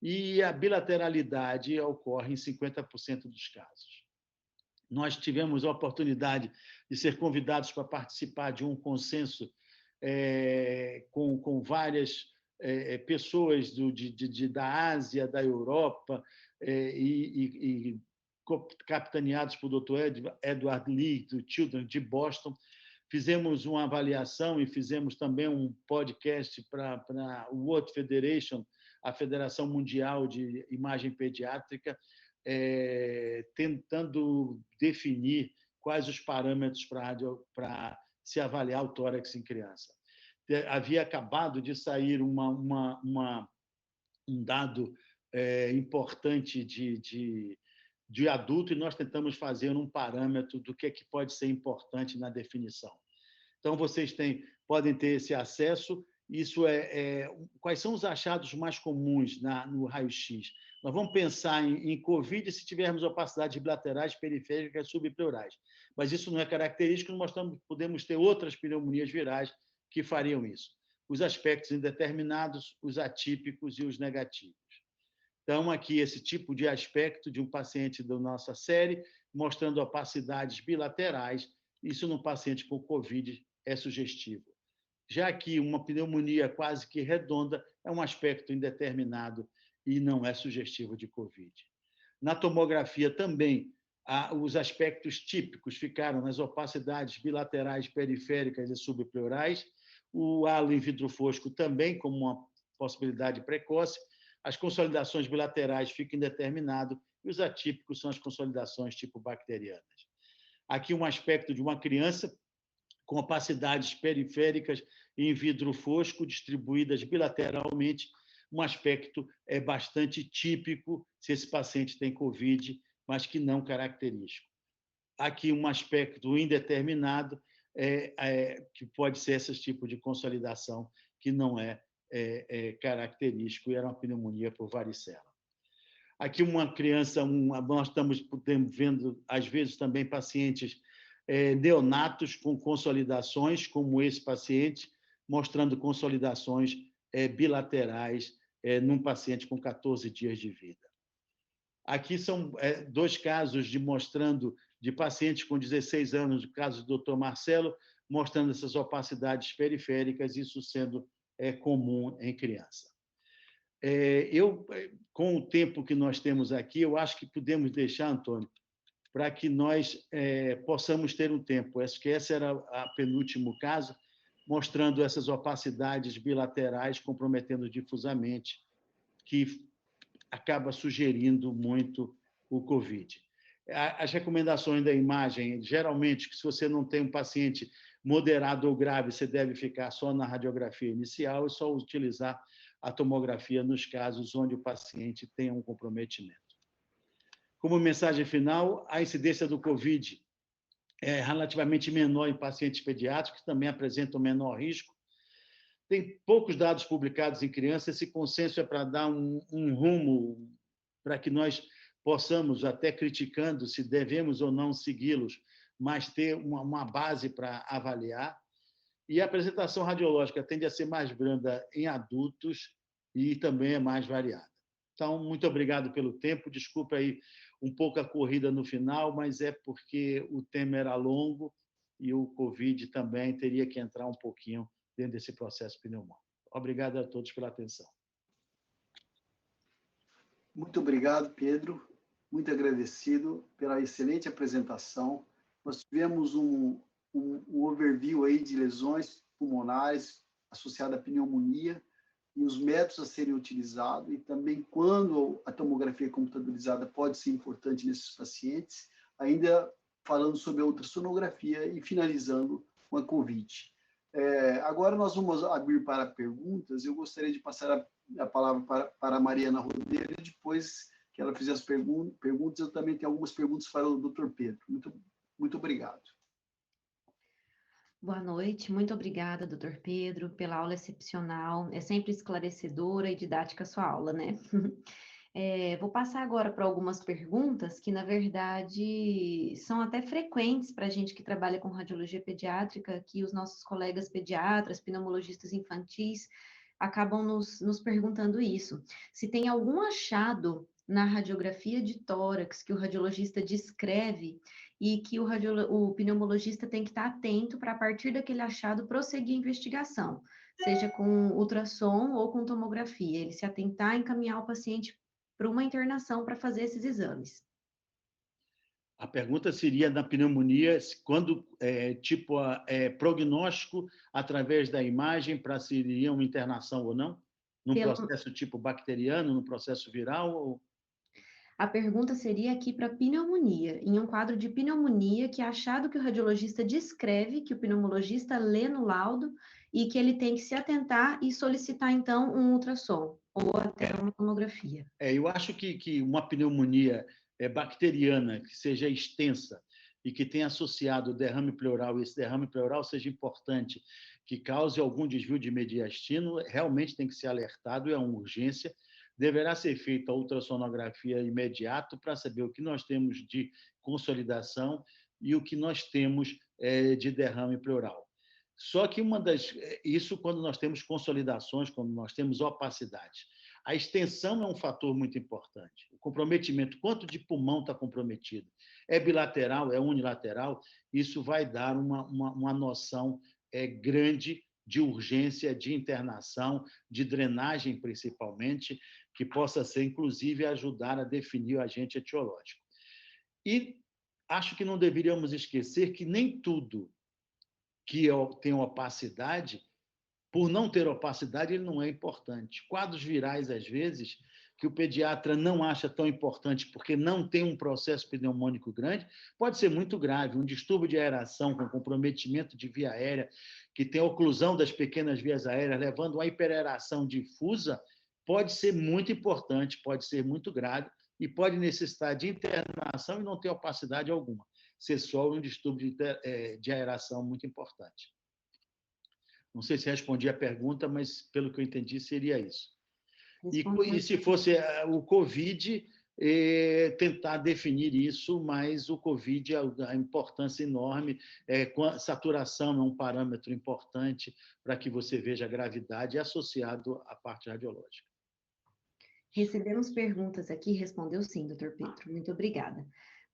e a bilateralidade ocorre em 50% dos casos. Nós tivemos a oportunidade de ser convidados para participar de um consenso com várias pessoas da Ásia, da Europa, e capitaneados por Dr. Edward Lee, do Children de Boston. Fizemos uma avaliação e fizemos também um podcast para a World Federation, a Federação Mundial de Imagem Pediátrica, tentando definir quais os parâmetros para se avaliar o tórax em criança. Havia acabado de sair um dado importante de adulto e nós tentamos fazer um parâmetro do que pode ser importante na definição. Então, vocês podem ter esse acesso. Isso quais são os achados mais comuns no raio-x? Nós vamos pensar em COVID se tivermos opacidades bilaterais, periféricas e subpleurais. Mas isso não é característico, nós podemos ter outras pneumonias virais que fariam isso. Os aspectos indeterminados, os atípicos e os negativos. Então, aqui, esse tipo de aspecto de um paciente da nossa série, mostrando opacidades bilaterais, isso num paciente com COVID é sugestivo. Já que uma pneumonia quase que redonda é um aspecto indeterminado e não é sugestivo de COVID. Na tomografia também, os aspectos típicos ficaram nas opacidades bilaterais, periféricas e subpleurais, o halo em vidro fosco também como uma possibilidade precoce, as consolidações bilaterais ficam indeterminadas e os atípicos são as consolidações tipo bacterianas. Aqui um aspecto de uma criança com opacidades periféricas em vidro fosco, distribuídas bilateralmente, um aspecto bastante típico se esse paciente tem COVID, mas que não característico. Aqui um aspecto indeterminado, que pode ser esse tipo de consolidação, que não é característico, e era uma pneumonia por varicela. Aqui uma criança, nós estamos vendo, às vezes, também pacientes neonatos com consolidações, como esse paciente, mostrando consolidações bilaterais num paciente com 14 dias de vida. Aqui são 2 casos mostrando de pacientes com 16 anos, o caso do Dr. Marcelo, mostrando essas opacidades periféricas, isso sendo comum em criança. Com o tempo que nós temos aqui, eu acho que podemos deixar, Antônio, para que nós possamos ter um tempo. Acho que esse era o penúltimo caso, mostrando essas opacidades bilaterais comprometendo difusamente, que acaba sugerindo muito o COVID. As recomendações da imagem, geralmente, que se você não tem um paciente moderado ou grave, você deve ficar só na radiografia inicial e só utilizar a tomografia nos casos onde o paciente tenha um comprometimento. Como mensagem final, a incidência do COVID é relativamente menor em pacientes pediátricos, que também apresentam menor risco. Tem poucos dados publicados em crianças, esse consenso é para dar um rumo para que nós possamos, até criticando se devemos ou não segui-los, mas ter uma base para avaliar. E a apresentação radiológica tende a ser mais branda em adultos e também é mais variada. Então, muito obrigado pelo tempo. Desculpa aí um pouco a corrida no final, mas é porque o tema era longo e o Covid também teria que entrar um pouquinho dentro desse processo pneumônico. Obrigado a todos pela atenção. Muito obrigado, Pedro. Muito agradecido pela excelente apresentação. Nós tivemos um overview aí de lesões pulmonares associadas à pneumonia e os métodos a serem utilizados, e também quando a tomografia computadorizada pode ser importante nesses pacientes, ainda falando sobre a ultrassonografia e finalizando com a COVID. Agora nós vamos abrir para perguntas. Eu gostaria de passar a palavra para a Mariana Rodeiro, e depois que ela fizer as perguntas, eu também tenho algumas perguntas para o Dr. Pedro. Muito obrigado. Boa noite, muito obrigada, doutor Pedro, pela aula excepcional. É sempre esclarecedora e didática a sua aula, né? Vou passar agora para algumas perguntas que, na verdade, são até frequentes para a gente que trabalha com radiologia pediátrica, que os nossos colegas pediatras, pneumologistas infantis, acabam nos perguntando isso. Se tem algum achado na radiografia de tórax que o radiologista descreve e que o pneumologista tem que estar atento para, a partir daquele achado, prosseguir a investigação, seja com ultrassom ou com tomografia, ele se atentar a encaminhar o paciente para uma internação para fazer esses exames. A pergunta seria na pneumonia, quando prognóstico através da imagem para se iria uma internação ou não? Num processo tipo bacteriano, no processo viral? Ou... A pergunta seria aqui para pneumonia, em um quadro de pneumonia que é achado que o radiologista descreve, que o pneumologista lê no laudo e que ele tem que se atentar e solicitar, então, um ultrassom ou até uma tomografia. Eu acho que uma pneumonia bacteriana que seja extensa e que tenha associado derrame pleural, e esse derrame pleural seja importante, que cause algum desvio de mediastino, realmente tem que ser alertado, é uma urgência. Deverá ser feita a ultrassonografia imediato para saber o que nós temos de consolidação e o que nós temos de derrame pleural. Só que isso quando nós temos consolidações, quando nós temos opacidade. A extensão é um fator muito importante. O comprometimento, quanto de pulmão está comprometido? É bilateral, é unilateral? Isso vai dar uma noção grande de urgência, de internação, de drenagem, principalmente, que possa ser, inclusive, ajudar a definir o agente etiológico. E acho que não deveríamos esquecer que nem tudo que tem opacidade, por não ter opacidade, ele não é importante. Quadros virais, às vezes, que o pediatra não acha tão importante porque não tem um processo pneumônico grande, pode ser muito grave. Um distúrbio de aeração com comprometimento de via aérea, que tem oclusão das pequenas vias aéreas, levando a hiperaeração difusa, pode ser muito importante, pode ser muito grave e pode necessitar de internação e não ter opacidade alguma. Ser só um distúrbio de aeração muito importante. Não sei se respondi a pergunta, mas, pelo que eu entendi, seria isso. E se fosse o COVID, tentar definir isso, mas o COVID, a importância enorme, saturação é um parâmetro importante para que você veja a gravidade associado à parte radiológica. Recebemos perguntas aqui, respondeu sim, doutor Pedro, muito obrigada.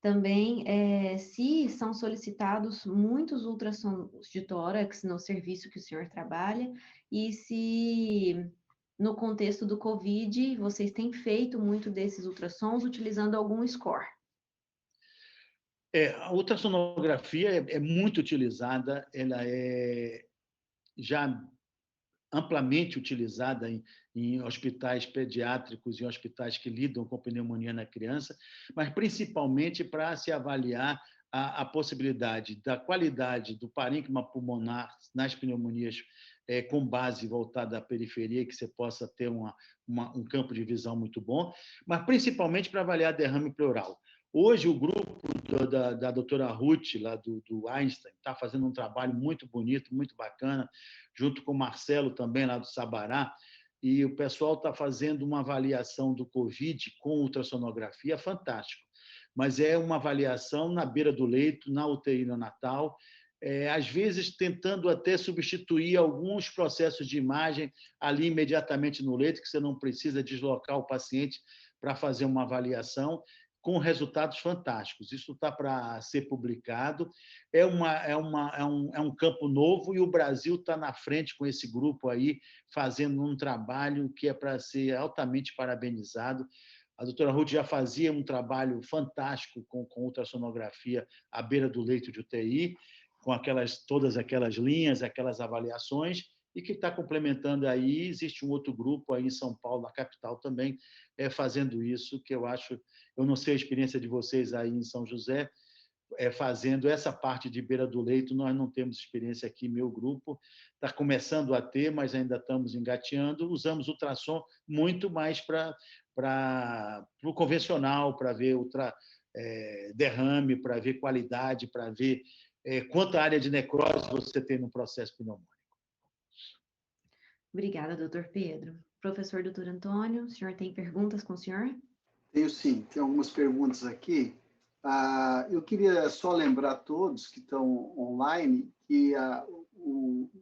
Também, se são solicitados muitos ultrassons de tórax no serviço que o senhor trabalha, e se, no contexto do COVID, vocês têm feito muito desses ultrassons utilizando algum score? A ultrassonografia é muito utilizada, ela é já amplamente utilizada em hospitais pediátricos e hospitais que lidam com pneumonia na criança, mas principalmente para se avaliar a possibilidade da qualidade do parênquima pulmonar nas pneumonias com base voltada à periferia, que você possa ter um campo de visão muito bom, mas principalmente para avaliar derrame pleural. Hoje, o grupo da doutora Ruth, lá do Einstein, está fazendo um trabalho muito bonito, muito bacana, junto com o Marcelo também, lá do Sabará, e o pessoal está fazendo uma avaliação do Covid com ultrassonografia fantástico, mas é uma avaliação na beira do leito, na UTI neonatal, às vezes tentando até substituir alguns processos de imagem ali imediatamente no leito, que você não precisa deslocar o paciente para fazer uma avaliação, com resultados fantásticos. Isso está para ser publicado. É um campo novo e o Brasil está na frente com esse grupo aí, fazendo um trabalho que é para ser altamente parabenizado. A doutora Ruth já fazia um trabalho fantástico com ultrassonografia à beira do leito de UTI, com todas aquelas linhas, aquelas avaliações, e que está complementando aí. Existe um outro grupo aí em São Paulo, na capital também, fazendo isso, que eu acho, eu não sei a experiência de vocês aí em São José, fazendo essa parte de beira do leito, nós não temos experiência aqui, meu grupo está começando a ter, mas ainda estamos engateando, usamos ultrassom muito mais para o convencional, para ver derrame, para ver qualidade, para ver quanta área de necrose você tem no processo pneumônico. Obrigada, doutor Pedro. Professor doutor Antônio, o senhor tem perguntas com o senhor? Tenho sim, tem algumas perguntas aqui. Eu queria só lembrar a todos que estão online que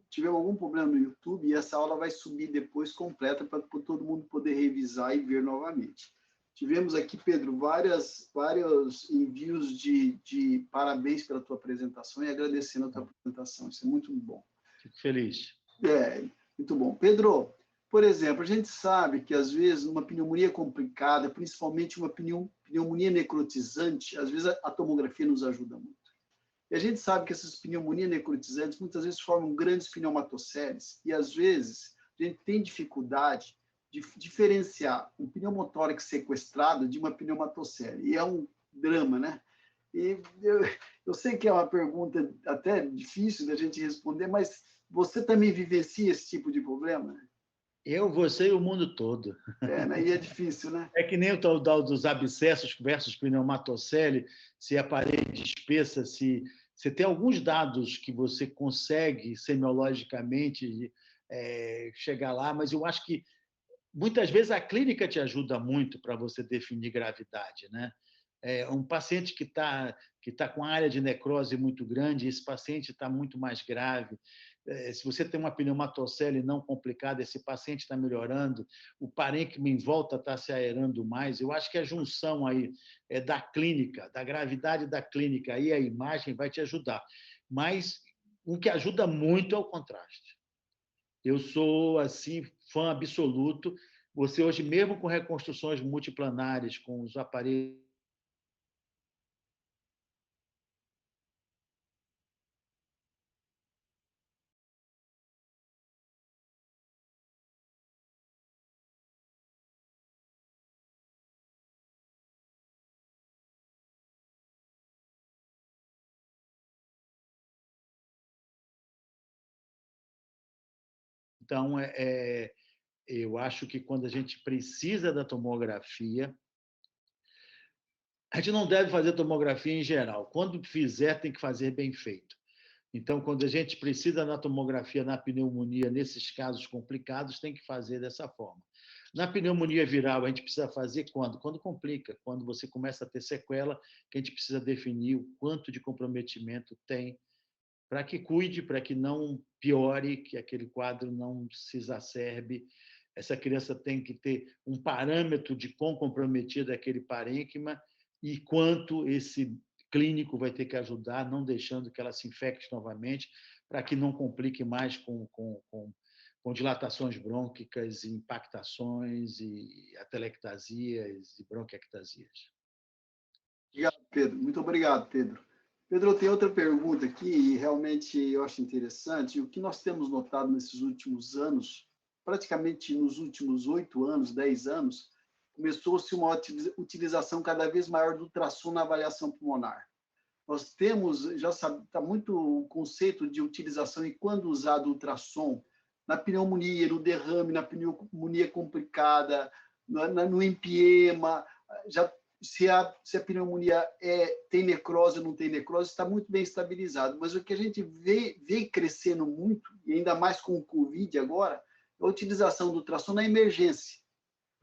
tivemos algum problema no YouTube e essa aula vai subir depois completa para todo mundo poder revisar e ver novamente. Tivemos aqui, Pedro, vários envios de parabéns pela tua apresentação e agradecendo a tua apresentação. Isso é muito bom. Fico feliz. Muito bom. Pedro, por exemplo, a gente sabe que, às vezes, uma pneumonia complicada, principalmente uma pneumonia necrotizante, às vezes a tomografia nos ajuda muito. E a gente sabe que essas pneumonias necrotizantes muitas vezes formam grandes pneumatoceles e, às vezes, a gente tem dificuldade de diferenciar um pneumotórax sequestrado de uma pneumatocele. E é um drama, né? E eu sei que é uma pergunta até difícil da gente responder, mas você também vivencia esse tipo de problema? Eu, você e o mundo todo. Né? E é difícil, né? É que nem o tal dos abscessos versus pneumatocele, se a parede espessa, se você tem alguns dados que você consegue semiologicamente chegar lá, mas eu acho que muitas vezes a clínica te ajuda muito para você definir gravidade, né? Um paciente que tá com área de necrose muito grande, esse paciente está muito mais grave. Se você tem uma pneumatocele não complicada, esse paciente está melhorando, o parênquima em volta está se aerando mais. Eu acho que a junção aí da clínica, da gravidade da clínica e a imagem vai te ajudar. Mas o que ajuda muito é o contraste. Eu sou assim fã absoluto. Você hoje, mesmo com reconstruções multiplanares, com os aparelhos Então, eu acho que quando a gente precisa da tomografia, a gente não deve fazer tomografia em geral. Quando fizer, tem que fazer bem feito. Então, quando a gente precisa da tomografia na pneumonia, nesses casos complicados, tem que fazer dessa forma. Na pneumonia viral, a gente precisa fazer quando? Quando complica, quando você começa a ter sequela, que a gente precisa definir o quanto de comprometimento tem, para que cuide, para que não piore, que aquele quadro não se exacerbe. Essa criança tem que ter um parâmetro de quão comprometido é aquele parênquima e quanto esse clínico vai ter que ajudar, não deixando que ela se infecte novamente, para que não complique mais com dilatações brônquicas, impactações e atelectasias e bronquiectasias. Obrigado, Pedro. Muito obrigado, Pedro. Pedro, eu tenho outra pergunta aqui e realmente eu acho interessante. O que nós temos notado nesses últimos anos, praticamente nos últimos 8 anos, 10 anos, começou-se uma utilização cada vez maior do ultrassom na avaliação pulmonar. Nós temos, já sabe, está muito o conceito de utilização e quando usado o ultrassom na pneumonia, no derrame, na pneumonia complicada, no empiema, já se a pneumonia tem necrose ou não tem necrose, está muito bem estabilizado. Mas o que a gente vê crescendo muito, e ainda mais com o Covid agora, é a utilização do ultrassom na emergência,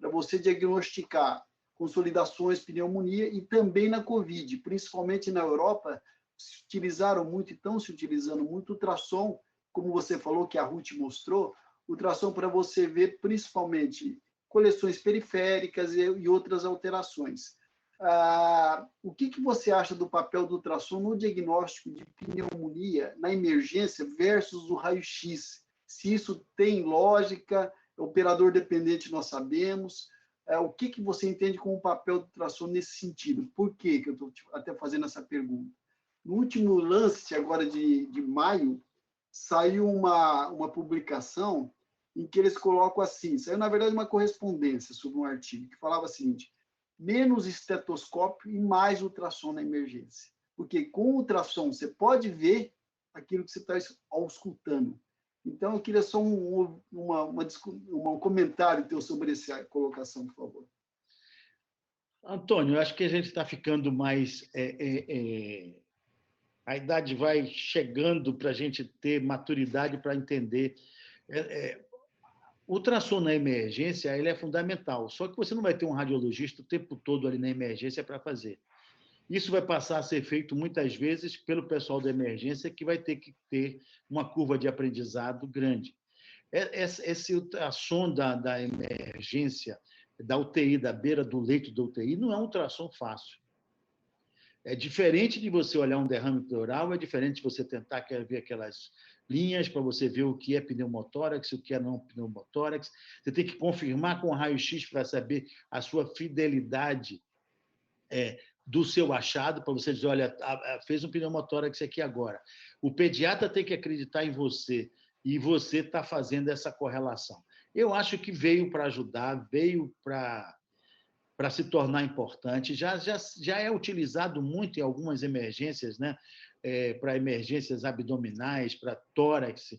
para você diagnosticar consolidações, pneumonia e também na Covid. Principalmente na Europa, se utilizaram muito e estão se utilizando muito ultrassom, como você falou, que a Ruth mostrou, ultrassom para você ver principalmente coleções periféricas e outras alterações. O que você acha do papel do ultrassom no diagnóstico de pneumonia na emergência versus o raio-x? Se isso tem lógica, operador dependente nós sabemos. O que você entende como o papel do ultrassom nesse sentido? Por que eu estou até fazendo essa pergunta? No último Lancet, agora de maio, saiu uma publicação em que eles colocam assim, saiu, na verdade, uma correspondência sobre um artigo que falava o seguinte: menos estetoscópio e mais ultrassom na emergência. Porque com o ultrassom você pode ver aquilo que você está auscultando. Então, eu queria só um comentário teu sobre essa colocação, por favor. Antônio, eu acho que a gente está ficando mais... A idade vai chegando para a gente ter maturidade para entender. O ultrassom na emergência ele é fundamental, só que você não vai ter um radiologista o tempo todo ali na emergência para fazer. Isso vai passar a ser feito muitas vezes pelo pessoal da emergência, que vai ter que ter uma curva de aprendizado grande. Esse ultrassom da emergência, da UTI, da beira do leito da UTI, não é um ultrassom fácil. É diferente de você olhar um derrame pleural, é diferente de você tentar ver aquelas linhas para você ver o que é pneumotórax, o que é não pneumotórax. Você tem que confirmar com o raio-x para saber a sua fidelidade do seu achado, para você dizer, olha, fez um pneumotórax aqui agora. O pediatra tem que acreditar em você, e você está fazendo essa correlação. Eu acho que veio para ajudar, veio para se tornar importante. Já é utilizado muito em algumas emergências, né? Para emergências abdominais, para tórax.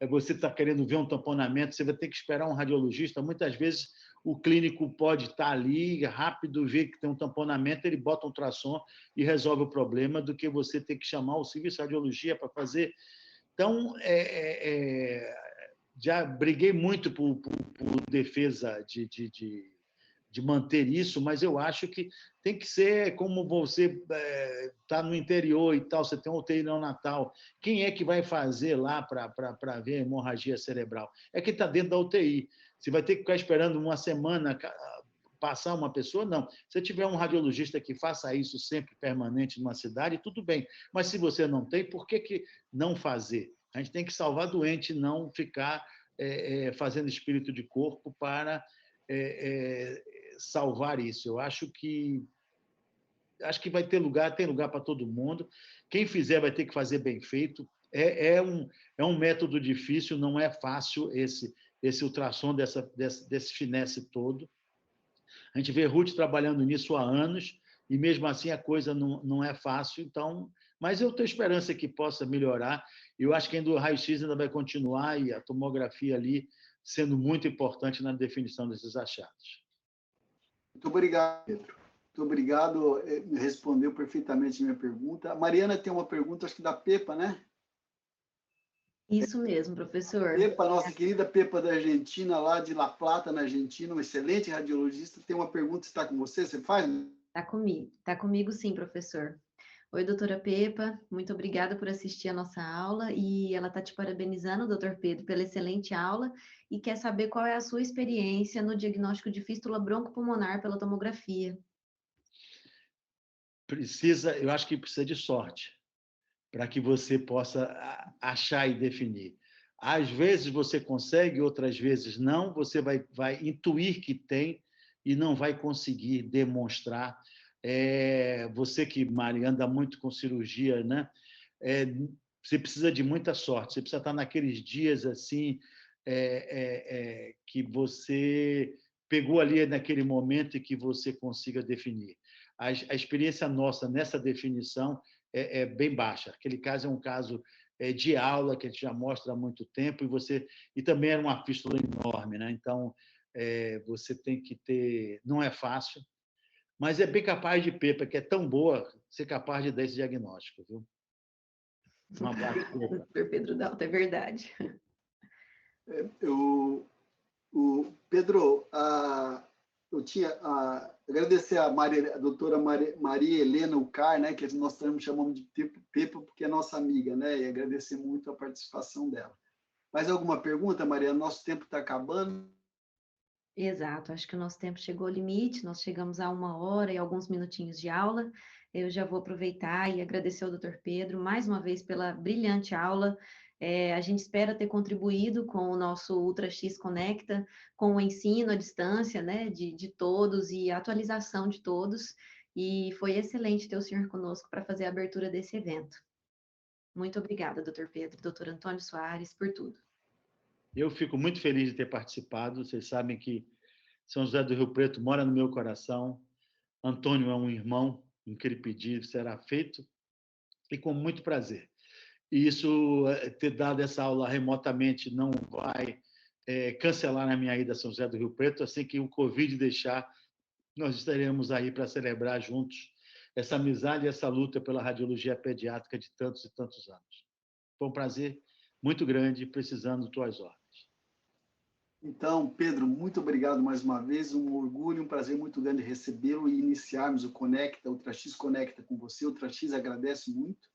Você está querendo ver um tamponamento, você vai ter que esperar um radiologista. Muitas vezes o clínico pode estar ali, rápido, ver que tem um tamponamento, ele bota um ultrassom e resolve o problema, do que você ter que chamar o serviço de radiologia para fazer. Então, já briguei muito por defesa de manter isso, mas eu acho que tem que ser como você está no interior e tal, você tem um UTI neonatal. Quem é que vai fazer lá para ver hemorragia cerebral? É quem está dentro da UTI. Você vai ter que ficar esperando uma semana passar uma pessoa? Não. Se tiver um radiologista que faça isso sempre permanente numa cidade, tudo bem. Mas se você não tem, por que não fazer? A gente tem que salvar doente, não ficar fazendo espírito de corpo para salvar isso. Eu acho que vai ter lugar, tem lugar para todo mundo. Quem fizer vai ter que fazer bem feito. É um método difícil, não é fácil esse ultrassom desse finesse todo. A gente vê Ruth trabalhando nisso há anos e mesmo assim a coisa não é fácil. Então, mas eu tenho esperança que possa melhorar. Eu acho que ainda o raio-x ainda vai continuar e a tomografia ali sendo muito importante na definição desses achados. Muito obrigado, Pedro. Muito obrigado, respondeu perfeitamente a minha pergunta. A Mariana tem uma pergunta, acho que da Pepa, né? Isso mesmo, professor. Pepa, nossa querida Pepa da Argentina, lá de La Plata, na Argentina, um excelente radiologista, tem uma pergunta, está com você? Você faz? Está comigo sim, professor. Oi, doutora Pepa, muito obrigada por assistir a nossa aula, e ela está te parabenizando, doutor Pedro, pela excelente aula, e quer saber qual é a sua experiência no diagnóstico de fístula broncopulmonar pela tomografia. Eu acho que precisa de sorte para que você possa achar e definir. Às vezes você consegue, outras vezes não, você vai intuir que tem e não vai conseguir demonstrar. Você que, Mari, anda muito com cirurgia, né? Você precisa de muita sorte, você precisa estar naqueles dias assim que você pegou ali naquele momento e que você consiga definir. A experiência nossa nessa definição é bem baixa. Aquele caso é um caso de aula que a gente já mostra há muito tempo e também era uma fístula enorme, né? Então você tem que ter, não é fácil. mas é bem capaz de Pepa, que é tão boa, ser capaz de dar esse diagnóstico, viu? Um abraço, Pepa. Doutor Pedro Dalto, é verdade. Pedro, eu tinha agradecer a doutora Maria Helena Ucar, né, que nós chamamos de Pepa, porque é nossa amiga, né, e agradecer muito a participação dela. Mais alguma pergunta, Maria? Nosso tempo está acabando. Exato, acho que o nosso tempo chegou ao limite, nós chegamos a 1 hora e alguns minutinhos de aula. Eu já vou aproveitar e agradecer ao Dr. Pedro mais uma vez pela brilhante aula. A gente espera ter contribuído com o nosso Ultra X Conecta, com o ensino à distância, né, de todos e a atualização de todos. E foi excelente ter o senhor conosco para fazer a abertura desse evento. Muito obrigada, Dr. Pedro, Dr. Antônio Soares, por tudo. Eu fico muito feliz de ter participado. Vocês sabem que São José do Rio Preto mora no meu coração. Antônio é um irmão, o que ele pedir será feito, e com muito prazer. E isso, ter dado essa aula remotamente, não vai cancelar a minha ida a São José do Rio Preto. Assim que o Covid deixar, nós estaremos aí para celebrar juntos essa amizade e essa luta pela radiologia pediátrica de tantos e tantos anos. Foi um prazer muito grande, precisando de tuas ordens. Então, Pedro, muito obrigado mais uma vez, um orgulho, um prazer muito grande recebê-lo e iniciarmos o Conecta, o Ultra X Conecta com você. O Ultra X agradece muito.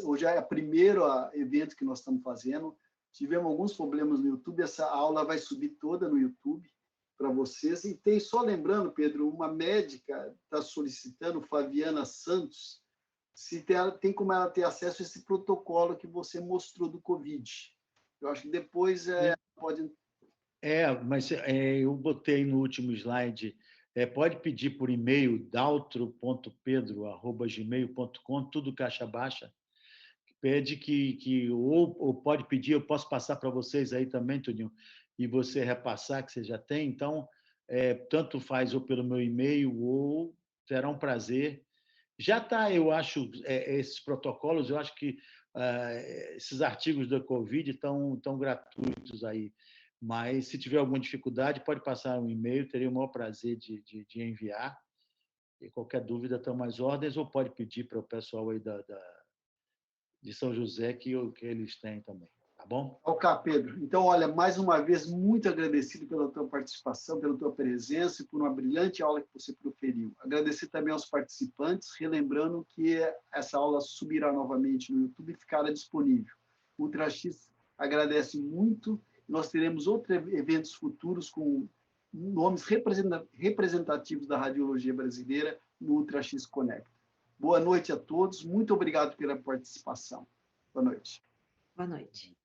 Hoje é o primeiro evento que nós estamos fazendo. Tivemos alguns problemas no YouTube, essa aula vai subir toda no YouTube para vocês. E tem, só lembrando, Pedro, uma médica está solicitando, Fabiana Santos, se tem como ela ter acesso a esse protocolo que você mostrou do Covid. Eu acho que depois pode... Mas eu botei no último slide, pode pedir por e-mail, daltro.pedro@gmail.com, tudo caixa baixa. Pede ou pode pedir, eu posso passar para vocês aí também, Toninho, e você repassar, que você já tem. Então, tanto faz ou pelo meu e-mail, ou terá um prazer. Já está, eu acho, esses protocolos, eu acho que esses artigos da Covid estão gratuitos aí. Mas, se tiver alguma dificuldade, pode passar um e-mail, teria o maior prazer de enviar. E qualquer dúvida, estão às ordens, ou pode pedir para o pessoal aí de São José que eles têm também. Tá bom? Ok, Pedro. Então, olha, mais uma vez, muito agradecido pela tua participação, pela tua presença e por uma brilhante aula que você proferiu. Agradecer também aos participantes, relembrando que essa aula subirá novamente no YouTube e ficará disponível. O Ultra X agradece muito. Nós teremos outros eventos futuros com nomes representativos da radiologia brasileira no Ultra X Connect. Boa noite a todos. Muito obrigado pela participação. Boa noite. Boa noite.